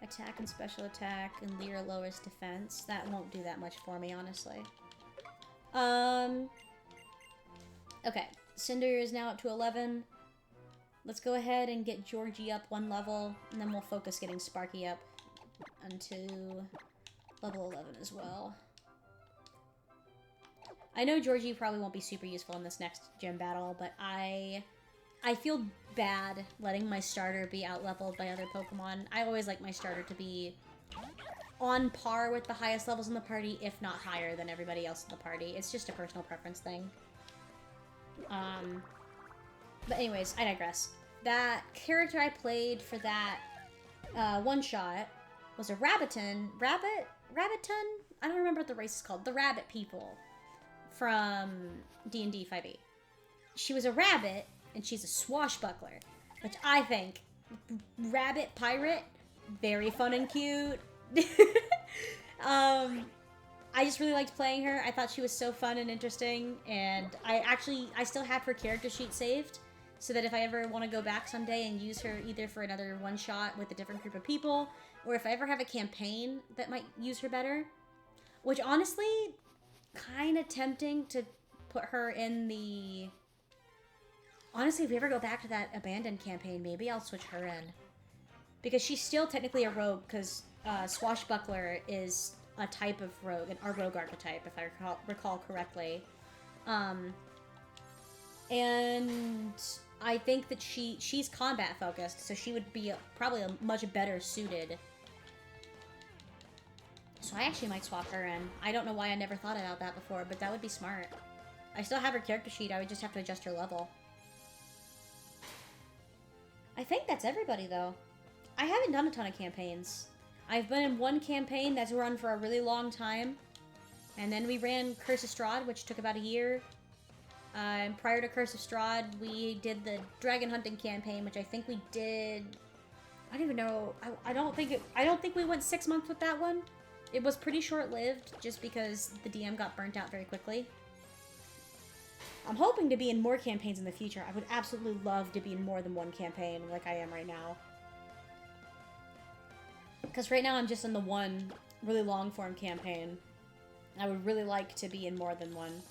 Attack and special attack and Leer lowers defense. That won't do that much for me, honestly. Okay, Cinder is now up to 11. Let's go ahead and get Georgie up 1 level, and then we'll focus getting Sparky up unto level 11 as well. I know Georgie probably won't be super useful in this next gym battle, but I feel bad letting my starter be out-leveled by other Pokemon. I always like my starter to be on par with the highest levels in the party, if not higher than everybody else in the party. It's just a personal preference thing. But anyways, I digress. That character I played for that one-shot was a Rabbiton. Rabbiton? I don't remember what the race is called. The Rabbit people from D&D 5e. She was a rabbit, and she's a swashbuckler, which I think, rabbit pirate, very fun and cute. I just really liked playing her. I thought she was so fun and interesting, and I still have her character sheet saved, so that if I ever want to go back someday and use her either for another one-shot with a different group of people, or if I ever have a campaign that might use her better, which honestly, kind of tempting to put her in the... Honestly, if we ever go back to that abandoned campaign, maybe I'll switch her in. Because she's still technically a rogue, because Swashbuckler is a type of rogue, a rogue archetype, if I recall correctly. And I think that she's combat focused, so she would be probably much better suited. So I actually might swap her in. I don't know why I never thought about that before, but that would be smart. I still have her character sheet, I would just have to adjust her level. I think that's everybody, though. I haven't done a ton of campaigns. I've been in one campaign that's run for a really long time. And then we ran Curse of Strahd, which took about a year. And prior to Curse of Strahd, we did the dragon hunting campaign, which I think we did... I don't even know. I don't think we went 6 months with that one. It was pretty short-lived, just because the DM got burnt out very quickly. I'm hoping to be in more campaigns in the future. I would absolutely love to be in more than one campaign, like I am right now. Because right now I'm just in the one really long-form campaign. I would really like to be in more than one.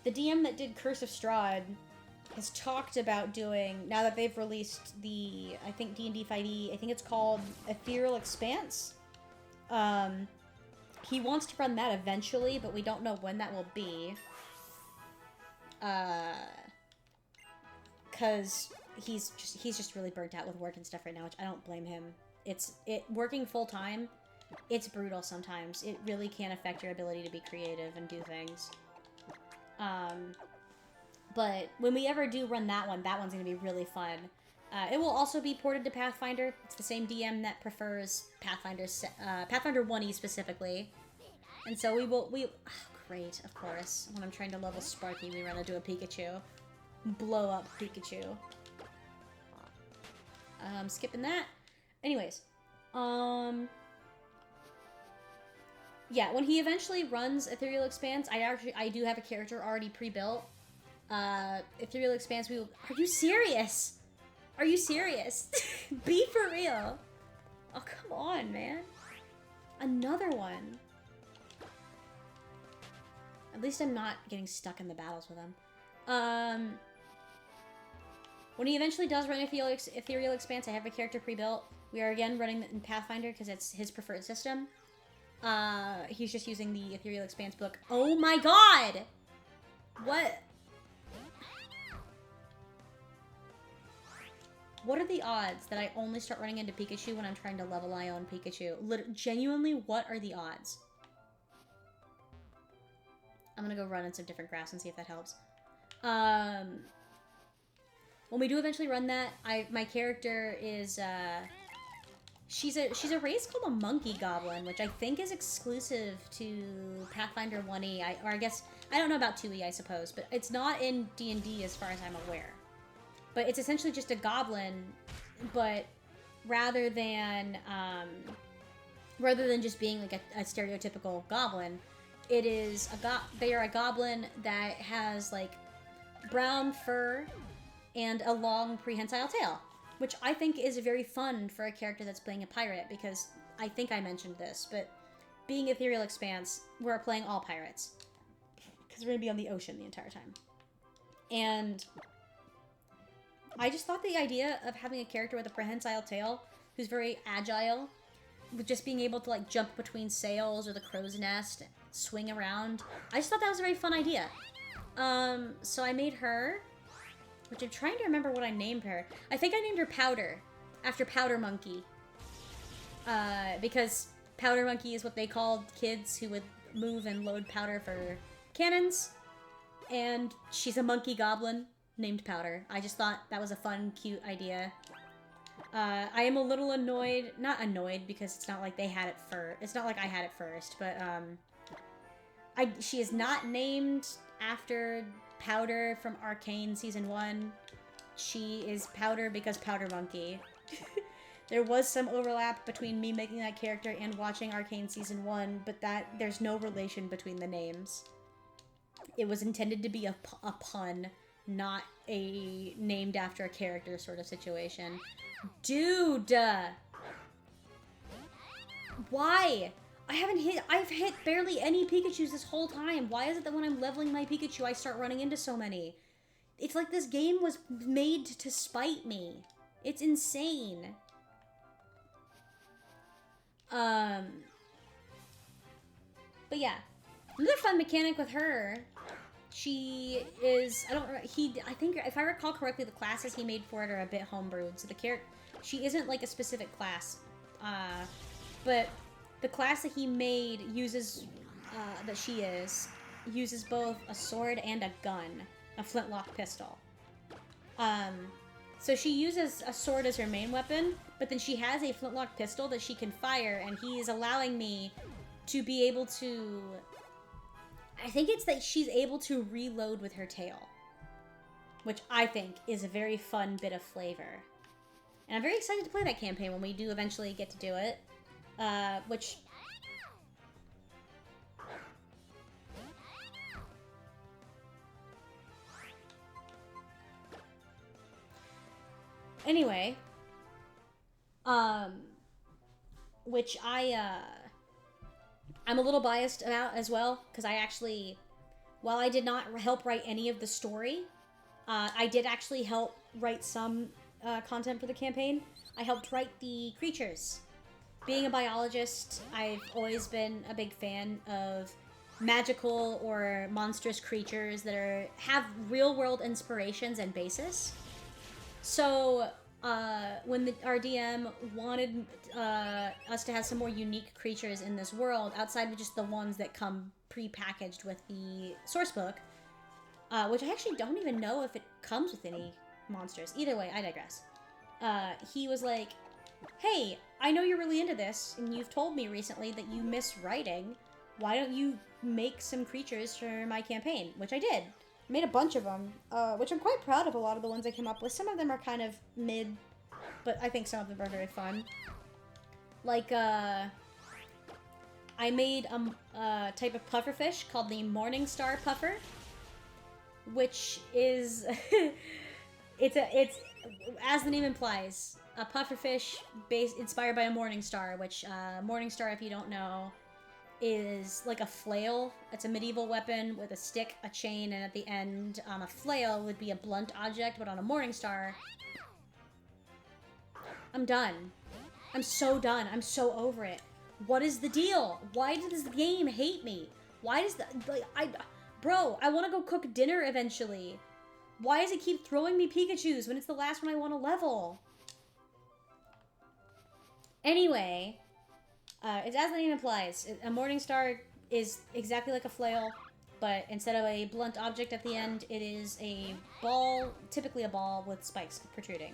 The DM that did Curse of Strahd has talked about doing, now that they've released the, I think D&D 5e, I think it's called Ethereal Expanse. He wants to run that eventually, but we don't know when that will be. Cause he's just really burnt out with work and stuff right now, which I don't blame him. Working full time, it's brutal sometimes. It really can affect your ability to be creative and do things. But when we ever do run that one's gonna be really fun. It will also be ported to Pathfinder. It's the same DM that prefers Pathfinder 1e specifically. And so oh, great, of course. When I'm trying to level Sparky, we run into a Pikachu. Blow up Pikachu. Skipping that. Anyways. Yeah, when he eventually runs Ethereal Expanse, I do have a character already pre-built. Ethereal Expanse, are you serious? Are you serious? Be for real. Oh, come on, man. Another one. At least I'm not getting stuck in the battles with him. When he eventually does run Ethereal Expanse, I have a character pre-built. We are again running in Pathfinder because it's his preferred system. He's just using the Ethereal Expanse book. Oh my god! What? What are the odds that I only start running into Pikachu when I'm trying to level my own Pikachu? Genuinely, what are the odds? I'm gonna go run in some different grass and see if that helps. When we do eventually run that, my character is, she's a race called a Monkey Goblin, which I think is exclusive to Pathfinder 1e, or I guess, I don't know about 2e, I suppose, but it's not in D&D as far as I'm aware. but it's essentially just a goblin, but rather than just being like a stereotypical goblin, it is they are a goblin that has like brown fur and a long prehensile tail, which I think is very fun for a character that's playing a pirate, because I think I mentioned this, but being Ethereal Expanse, we're playing all pirates, because we're going to be on the ocean the entire time. And I just thought the idea of having a character with a prehensile tail who's very agile, with just being able to like jump between sails or the crow's nest, swing around, I just thought that was a very fun idea. So I made her, which I'm trying to remember what I named her. I think I named her Powder, after Powder Monkey. Because Powder Monkey is what they called kids who would move and load powder for cannons. And she's a monkey goblin named Powder. I just thought that was a fun, cute idea. I am a little annoyed, not annoyed because it's not like they had it first. It's not like I had it first, but she is not named after Powder from Arcane Season 1. She is Powder because Powder Monkey. There was some overlap between me making that character and watching Arcane Season 1, but there's no relation between the names. It was intended to be a pun, not a named after a character sort of situation. Dude! Why? I've hit barely any Pikachus this whole time. Why is it that when I'm leveling my Pikachu, I start running into so many? It's like this game was made to spite me. It's insane. But yeah. Another fun mechanic with her, she is, I think, if I recall correctly, the classes he made for it are a bit homebrewed. So she isn't like a specific class, but the class that he made uses both a sword and a gun, a flintlock pistol. So she uses a sword as her main weapon, but then she has a flintlock pistol that she can fire, and he is allowing me to be able to, I think it's that she's able to reload with her tail, which I think is a very fun bit of flavor. And I'm very excited to play that campaign when we do eventually get to do it. Which... Anyway. Which I'm a little biased about as well, because I actually, while I did not help write any of the story, I did actually help write some content for the campaign. I helped write the creatures. Being a biologist, I've always been a big fan of magical or monstrous creatures that have real-world inspirations and basis. So, when our DM wanted us to have some more unique creatures in this world, outside of just the ones that come pre-packaged with the source book, which I actually don't even know if it comes with any monsters. Either way, I digress. He was like, hey, I know you're really into this, and you've told me recently that you miss writing. Why don't you make some creatures for my campaign? Which I did. Made a bunch of them, which I'm quite proud of a lot of the ones I came up with. Some of them are kind of mid, but I think some of them are very fun. Like, I made a type of pufferfish called the Morningstar Puffer, which is, it's as the name implies, a pufferfish inspired by a Morningstar, which, Morningstar, if you don't know, is like a flail. It's a medieval weapon with a stick, a chain, and at the end, a flail would be a blunt object, but on a Morningstar... I'm done. I'm so done. I'm so over it. What is the deal? Why does the game hate me? Why does Bro, I want to go cook dinner eventually. Why does it keep throwing me Pikachus when it's the last one I want to level? Anyway... it's as the name implies. A Morningstar is exactly like a flail, but instead of a blunt object at the end, it is a ball, typically a ball with spikes protruding.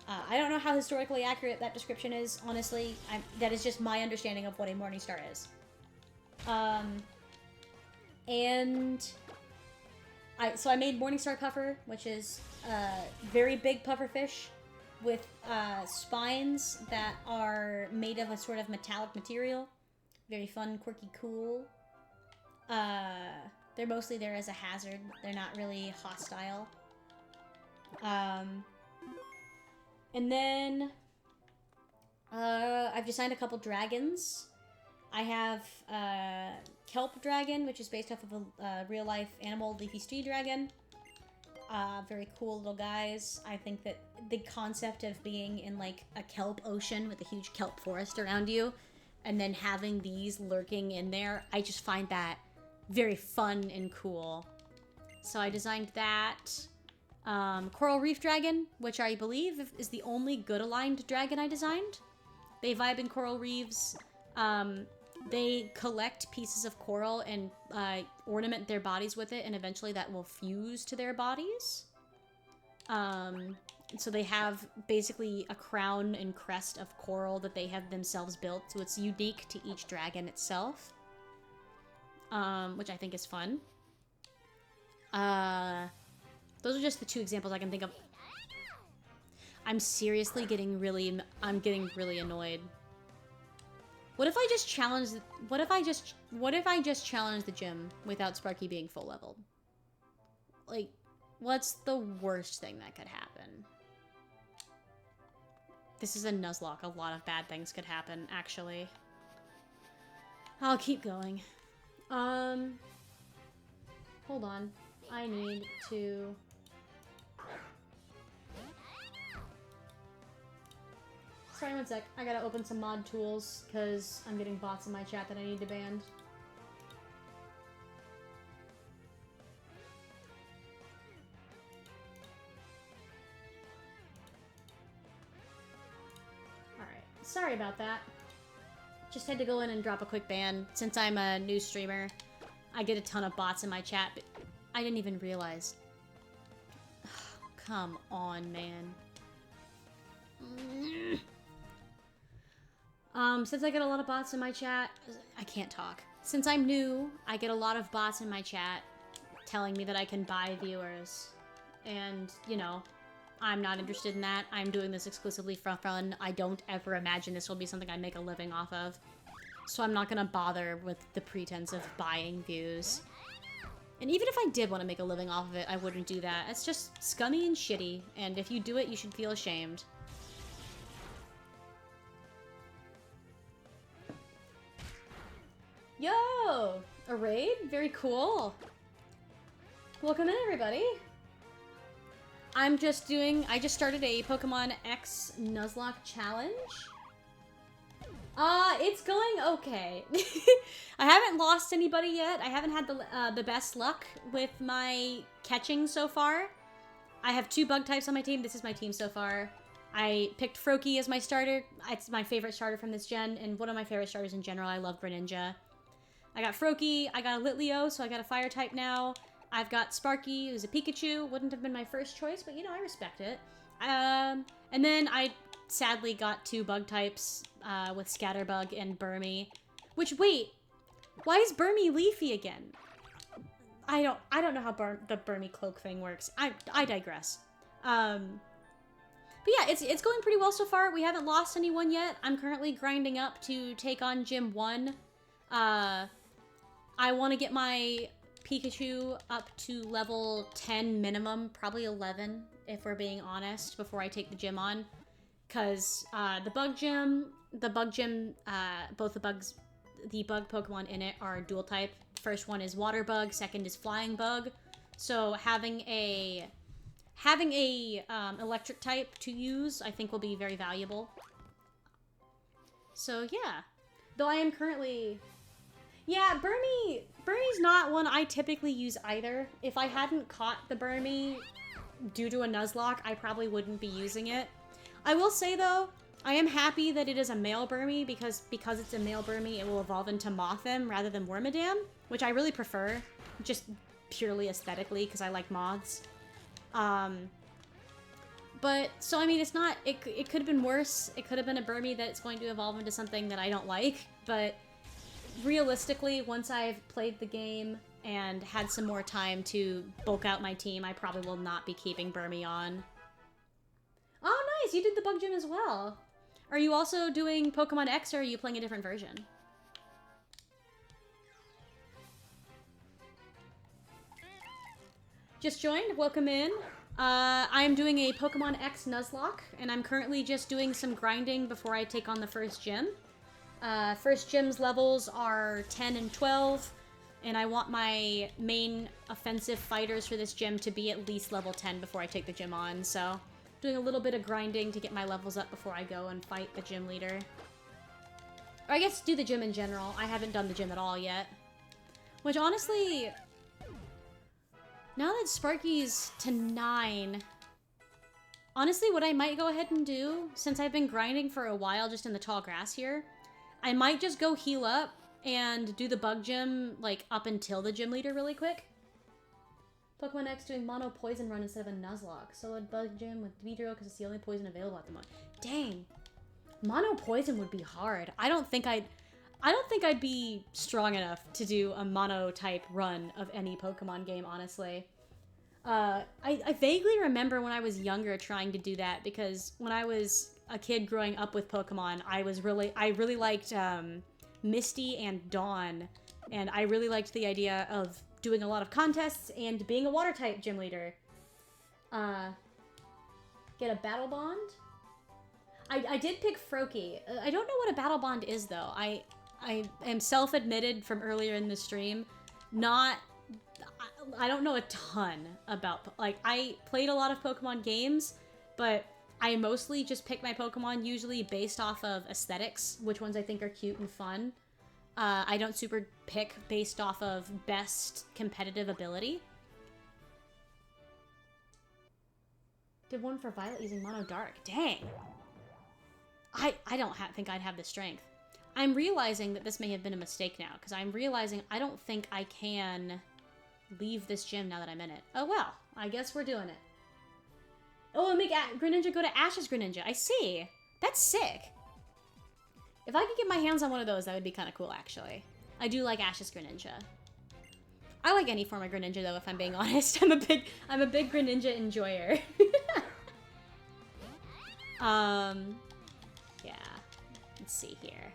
I don't know how historically accurate that description is, honestly. That is just my understanding of what a Morningstar is. And So I made Morningstar Puffer, which is a very big pufferfish with spines that are made of a sort of metallic material. Very fun, quirky, cool. They're mostly there as a hazard. They're not really hostile. And then I've designed a couple dragons. I have Kelp Dragon, which is based off of a real-life animal, Leafy Street Dragon. Very cool little guys. I think that the concept of being in, like, a kelp ocean with a huge kelp forest around you, and then having these lurking in there, I just find that very fun and cool. So I designed that. Coral Reef Dragon, which I believe is the only good aligned dragon I designed. They vibe in coral reefs. They collect pieces of coral and ornament their bodies with it, and eventually that will fuse to their bodies. So they have basically a crown and crest of coral that they have themselves built, so it's unique to each dragon itself, which I think is fun. Those are just the two examples I can think of. I'm seriously getting really annoyed. What if I just challenge the gym without Sparky being full leveled? Like, what's the worst thing that could happen? This is a Nuzlocke. A lot of bad things could happen, actually. I'll keep going. Hold on. I need to... Sorry, one sec. I gotta open some mod tools, because I'm getting bots in my chat that I need to ban. Alright. Sorry about that. Just had to go in and drop a quick ban. Since I'm a new streamer, I get a ton of bots in my chat, but I didn't even realize. Come on, man. Since I get a lot of bots in my chat, I can't talk. Since I'm new, I get a lot of bots in my chat telling me that I can buy viewers. And, you know, I'm not interested in that. I'm doing this exclusively for fun. I don't ever imagine this will be something I make a living off of. So I'm not gonna bother with the pretense of buying views. And even if I did want to make a living off of it, I wouldn't do that. It's just scummy and shitty, and if you do it, you should feel ashamed. Yo! A raid? Very cool. Welcome in, everybody. I just started a Pokemon X Nuzlocke challenge. It's going okay. I haven't lost anybody yet. I haven't had the best luck with my catching so far. I have 2 bug types on my team. This is my team so far. I picked Froakie as my starter. It's my favorite starter from this gen, and one of my favorite starters in general. I love Greninja. I got Froakie, I got a Litleo, so I got a fire type now. I've got Sparky, who's a Pikachu. Wouldn't have been my first choice, but you know, I respect it. And then I sadly got 2 bug types with Scatterbug and Burmy. Which, wait, why is Burmy Leafy again? I don't know how the Burmy cloak thing works. I digress. But yeah, it's going pretty well so far. We haven't lost anyone yet. I'm currently grinding up to take on Gym 1. I want to get my Pikachu up to level 10 minimum, probably 11, if we're being honest, before I take the gym on. Because the bug gym, both the bug Pokemon in it are dual type. First one is water bug, second is flying bug. So having a electric type to use, I think will be very valuable. So yeah, though I am currently... Yeah, Burmy's not one I typically use either. If I hadn't caught the Burmy due to a Nuzlocke, I probably wouldn't be using it. I will say, though, I am happy that it is a male Burmy because it's a male Burmy, it will evolve into Mothim rather than Wormadam, which I really prefer, just purely aesthetically because I like moths. But, so I mean, it's not, it could have been worse. It could have been a Burmy that's going to evolve into something that I don't like, but... Realistically, once I've played the game and had some more time to bulk out my team, I probably will not be keeping Burmy on. Oh, nice! You did the bug gym as well. Are you also doing Pokemon X, or are you playing a different version? Just joined? Welcome in. I'm doing a Pokemon X Nuzlocke, and I'm currently just doing some grinding before I take on the first gym. First gym's levels are 10 and 12, and I want my main offensive fighters for this gym to be at least level 10 before I take the gym on, so doing a little bit of grinding to get my levels up before I go and fight the gym leader. Or I guess do the gym in general. I haven't done the gym at all yet. Which honestly, now that Sparky's to 9, honestly what I might go ahead and do, since I've been grinding for a while just in the tall grass here, I might just go heal up and do the bug gym, like, up until the gym leader really quick. Pokemon X doing mono poison run instead of a Nuzlocke. Soloed bug gym with Beedrill because it's the only poison available at the moment. Dang. Mono poison would be hard. I don't think I'd be strong enough to do a mono type run of any Pokemon game, honestly. I vaguely remember when I was younger trying to do that, because when I was a kid growing up with Pokemon, I really liked Misty and Dawn, and I really liked the idea of doing a lot of contests and being a water type gym leader. Get a battle bond? I did pick Froakie. I don't know what a battle bond is though. I am self-admitted from earlier in the stream, I don't know a ton about, like, I played a lot of Pokemon games, but I mostly just pick my Pokemon usually based off of aesthetics, which ones I think are cute and fun. I don't super pick based off of best competitive ability. Did one for Violet using Mono Dark. Dang. I don't think I'd have the strength. I'm realizing that this may have been a mistake now, because I'm realizing I don't think I can leave this gym now that I'm in it. Oh well, I guess we're doing it. Oh, and make Greninja go to Ash's Greninja. I see. That's sick. If I could get my hands on one of those, that would be kind of cool, actually. I do like Ash's Greninja. I like any form of Greninja, though, if I'm being honest. I'm a big Greninja enjoyer. Yeah. Let's see here.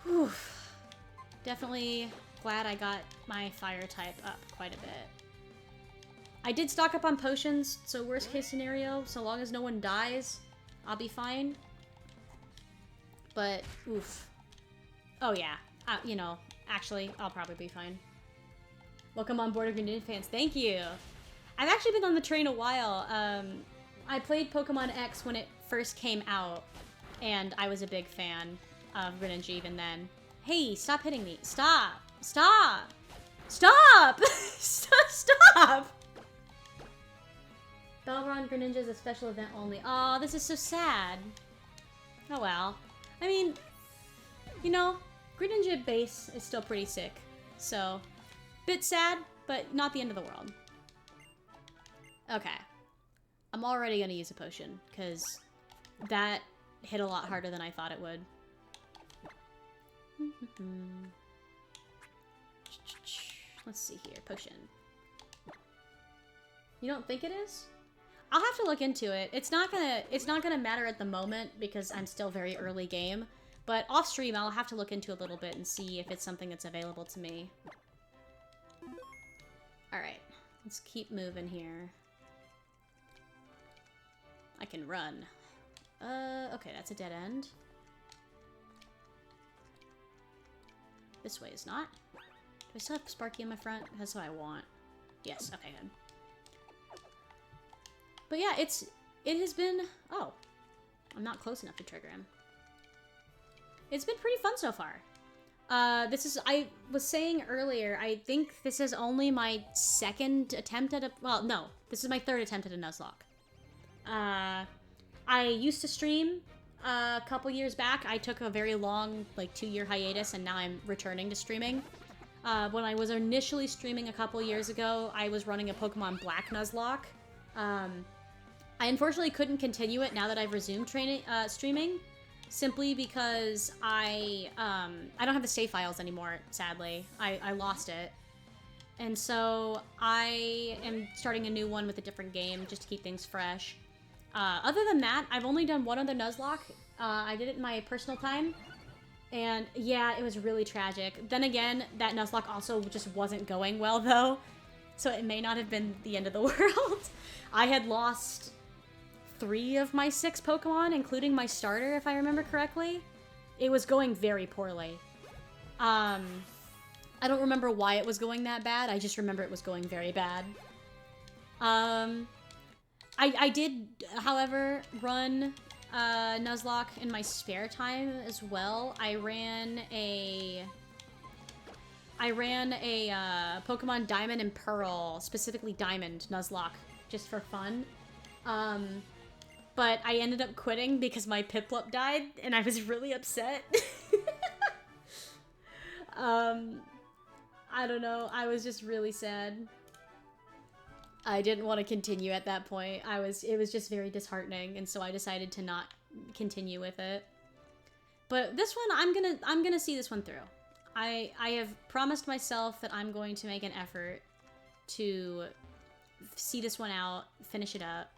Whew. Definitely glad I got my fire type up quite a bit. I did stock up on potions, so worst case scenario, so long as no one dies, I'll be fine. But, oof. Oh yeah, you know, actually, I'll probably be fine. Welcome on board of Greninja fans, thank you! I've actually been on the train a while. I played Pokemon X when it first came out, and I was a big fan of Greninja even then. Hey, stop hitting me. Stop! Stop! Stop! Stop! Balron Greninja is a special event only. Aw, this is so sad. Oh well. I mean, you know, Greninja base is still pretty sick. So, bit sad, but not the end of the world. Okay. I'm already gonna use a potion, because that hit a lot harder than I thought it would. Let's see here. Potion. You don't think it is? I'll have to look into it. It's not gonna matter at the moment because I'm still very early game. But off stream, I'll have to look into a little bit and see if it's something that's available to me. Alright. Let's keep moving here. I can run. Okay, that's a dead end. This way is not. Do I still have Sparky in my front? That's what I want. Yes, okay, good. But yeah, it has been... Oh. I'm not close enough to trigger him. It's been pretty fun so far. I was saying earlier, I think this is only my second attempt at a... Well, no. This is my third attempt at a Nuzlocke. I used to stream a couple years back. I took a very long, like, 2-year hiatus, and now I'm returning to streaming. When I was initially streaming a couple years ago, I was running a Pokemon Black Nuzlocke. I unfortunately couldn't continue it now that I've resumed streaming, simply because I don't have the save files anymore, sadly. I lost it. And so I am starting a new one with a different game just to keep things fresh. Other than that, I've only done one other Nuzlocke. I did it in my personal time. And yeah, it was really tragic. Then again, that Nuzlocke also just wasn't going well though. So it may not have been the end of the world. I had lost 3 of my 6 Pokemon, including my starter, if I remember correctly. It was going very poorly. I don't remember why it was going that bad. I just remember it was going very bad. I did, however, run Nuzlocke in my spare time as well. I ran a Pokemon Diamond and Pearl, specifically Diamond Nuzlocke, just for fun. But I ended up quitting because my Piplup died, and I was really upset. I don't know. I was just really sad. I didn't want to continue at that point. It was just very disheartening, and so I decided to not continue with it. But this one, I'm gonna see this one through. I have promised myself that I'm going to make an effort to see this one out, finish it up.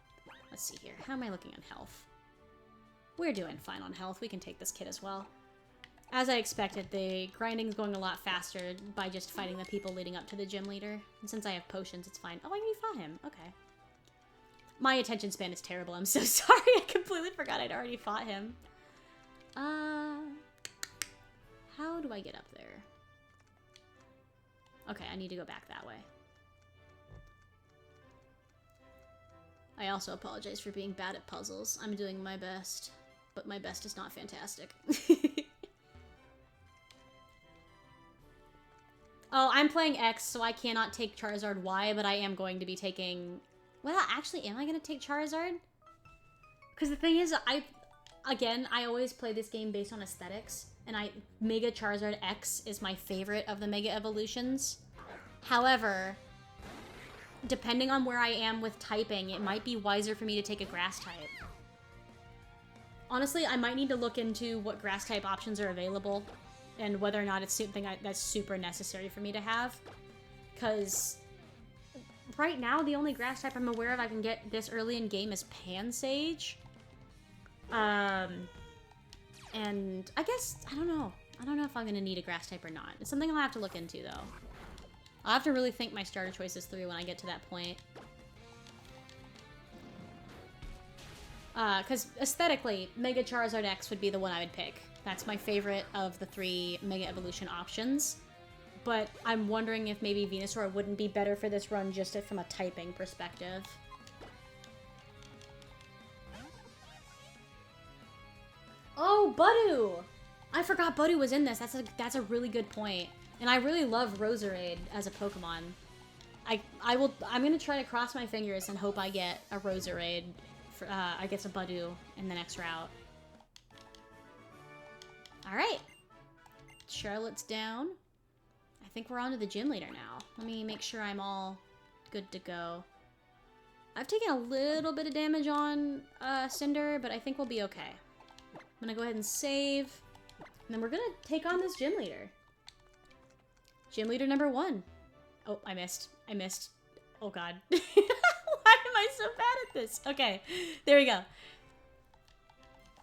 Let's see here. How am I looking on health? We're doing fine on health. We can take this kid as well. As I expected, the grinding's going a lot faster by just fighting the people leading up to the gym leader. And since I have potions, it's fine. Oh, I already fought him. Okay. My attention span is terrible. I'm so sorry. I completely forgot I'd already fought him. How do I get up there? Okay, I need to go back that way. I also apologize for being bad at puzzles. I'm doing my best, but my best is not fantastic. Oh, I'm playing X, so I cannot take Charizard Y, but I am going to be taking... Well, actually, am I going to take Charizard? Because the thing is, I always play this game based on aesthetics, and Mega Charizard X is my favorite of the Mega Evolutions. However, depending on where I am with typing, it might be wiser for me to take a Grass type. Honestly, I might need to look into what Grass type options are available, and whether or not it's something that's super necessary for me to have. Because right now, the only Grass type I'm aware of I can get this early in game is Pansage. And I guess, I don't know. I don't know if I'm going to need a Grass type or not. It's something I'll have to look into, though. I'll have to really think my starter choices through when I get to that point. Because aesthetically, Mega Charizard X would be the one I would pick. That's my favorite of the 3 Mega Evolution options. But I'm wondering if maybe Venusaur wouldn't be better for this run just from a typing perspective. Oh, Budu! I forgot Budu was in this. That's a really good point. And I really love Roserade as a Pokemon. I'm gonna try to cross my fingers and hope I get a Roserade. I guess a Budu in the next route. Alright. Charlotte's down. I think we're on to the gym leader now. Let me make sure I'm all good to go. I've taken a little bit of damage on Cinder, but I think we'll be okay. I'm gonna go ahead and save. And then we're gonna take on this gym leader. Gym leader number 1. Oh, I missed. I missed. Oh god. Why am I so bad at this? Okay, there we go.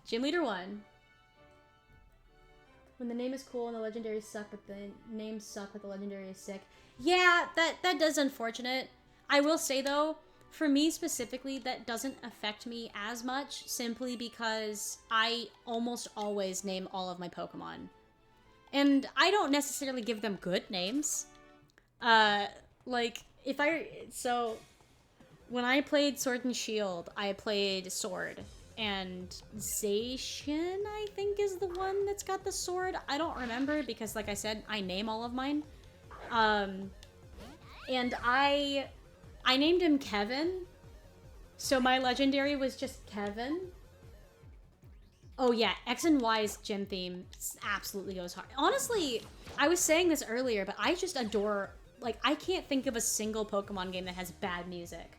Gym leader 1. When the name is cool and the legendaries suck, but the names suck, but the legendary is sick. Yeah, that does unfortunate. I will say though, for me specifically, that doesn't affect me as much, simply because I almost always name all of my Pokemon. And I don't necessarily give them good names. So when I played Sword and Shield, I played Sword. And Zacian, I think, is the one that's got the sword. I don't remember because, like I said, I name all of mine. And I named him Kevin. So my legendary was just Kevin. Oh yeah, X and Y's gym theme absolutely goes hard. Honestly, I was saying this earlier, but I just adore, like, I can't think of a single Pokemon game that has bad music.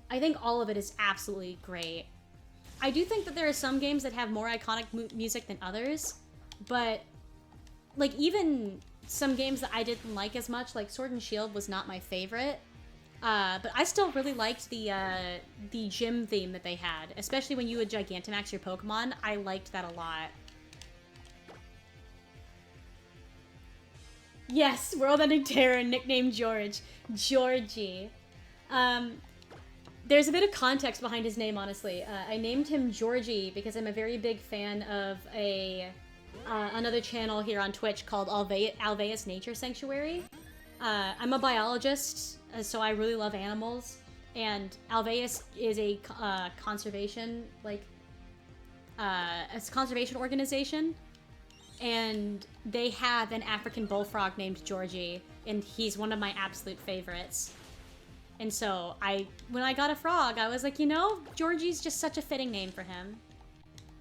I think all of it is absolutely great. I do think that there are some games that have more iconic music than others, but, like, even some games that I didn't like as much, like Sword and Shield was not my favorite. But I still really liked the gym theme that they had, especially when you would Gigantamax your Pokemon. I liked that a lot. Yes, world-ending terror, nicknamed George. Georgie. There's a bit of context behind his name, honestly. I named him Georgie because I'm a very big fan of another channel here on Twitch called Alveus Nature Sanctuary. I'm a biologist, so I really love animals, and Alveus is a conservation organization, and they have an African bullfrog named Georgie, and he's one of my absolute favorites. And so when I got a frog, I was like, you know, Georgie's just such a fitting name for him.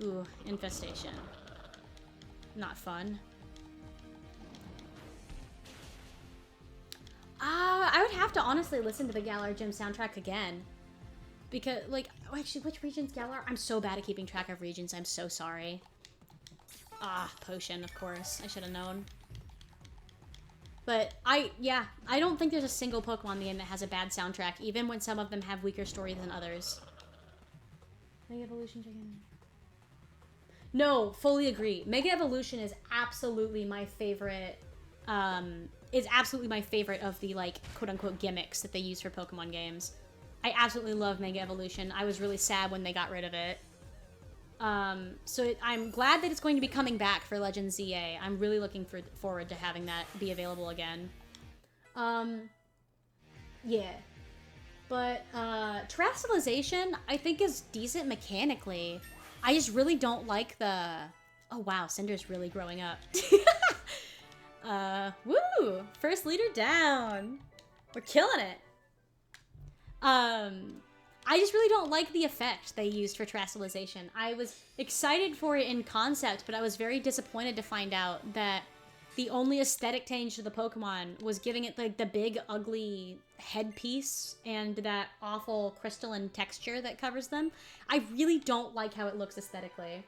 Ooh, infestation. Not fun. I would have to honestly listen to the Galar Gym soundtrack again. Because, like, actually, which region's Galar? I'm so bad at keeping track of regions. I'm so sorry. Potion, of course. I should have known. But I don't think there's a single Pokemon game that has a bad soundtrack, even when some of them have weaker stories than others. Mega Evolution Chicken. No, fully agree. Mega Evolution is absolutely my favorite, of the, like, quote-unquote gimmicks that they use for Pokemon games. I absolutely love Mega Evolution. I was really sad when they got rid of it. So I'm glad that it's going to be coming back for Legends ZA. I'm really looking forward to having that be available again. Yeah. But, Terrestrialization, I think, is decent mechanically. I just really don't like the... Oh, wow, Cinder's really growing up. Woo! First leader down! We're killing it! I just really don't like the effect they used for Terrestrialization. I was excited for it in concept, but I was very disappointed to find out that the only aesthetic change to the Pokemon was giving it, like, the big, ugly headpiece and that awful crystalline texture that covers them. I really don't like how it looks aesthetically.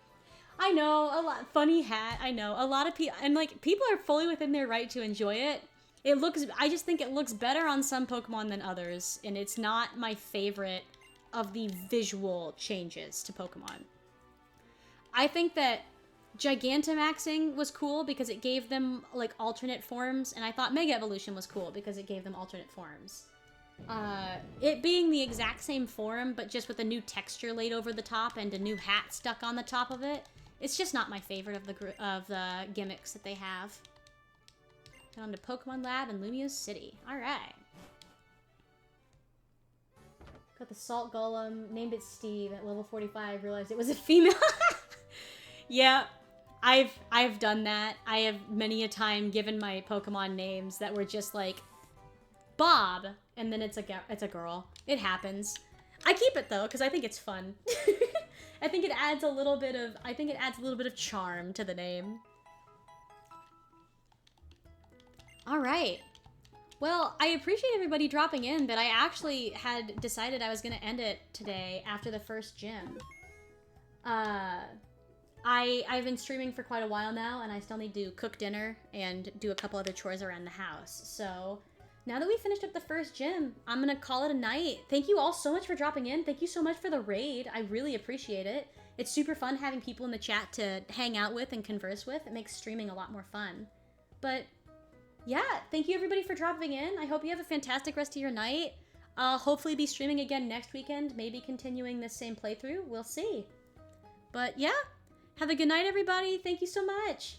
I know, funny hat, I know. A lot of people, and, like, people are fully within their right to enjoy it. I just think it looks better on some Pokemon than others, and it's not my favorite of the visual changes to Pokemon. I think that Gigantamaxing was cool because it gave them, like, alternate forms, and I thought Mega Evolution was cool because it gave them alternate forms. It being the exact same form, but just with a new texture laid over the top and a new hat stuck on the top of it, it's just not my favorite of the gimmicks that they have. Get on to Pokemon Lab in Lumiose City. Alright. Got the Salt Golem, named it Steve. At level 45, realized it was a female. Yeah, I've done that. I have many a time given my Pokemon names that were just like Bob, and then it's a girl. It happens. I keep it though because I think it's fun. I think it adds a little bit of charm to the name. All right. Well, I appreciate everybody dropping in, but I actually had decided I was going to end it today after the first gym. I've been streaming for quite a while now, and I still need to cook dinner and do a couple other chores around the house. So now that we finished up the first gym, I'm going to call it a night. Thank you all so much for dropping in. Thank you so much for the raid. I really appreciate it. It's super fun having people in the chat to hang out with and converse with. It makes streaming a lot more fun. But yeah, thank you everybody for dropping in. I hope you have a fantastic rest of your night. I'll hopefully be streaming again next weekend, maybe continuing this same playthrough. We'll see. But yeah, have a good night, everybody. Thank you so much.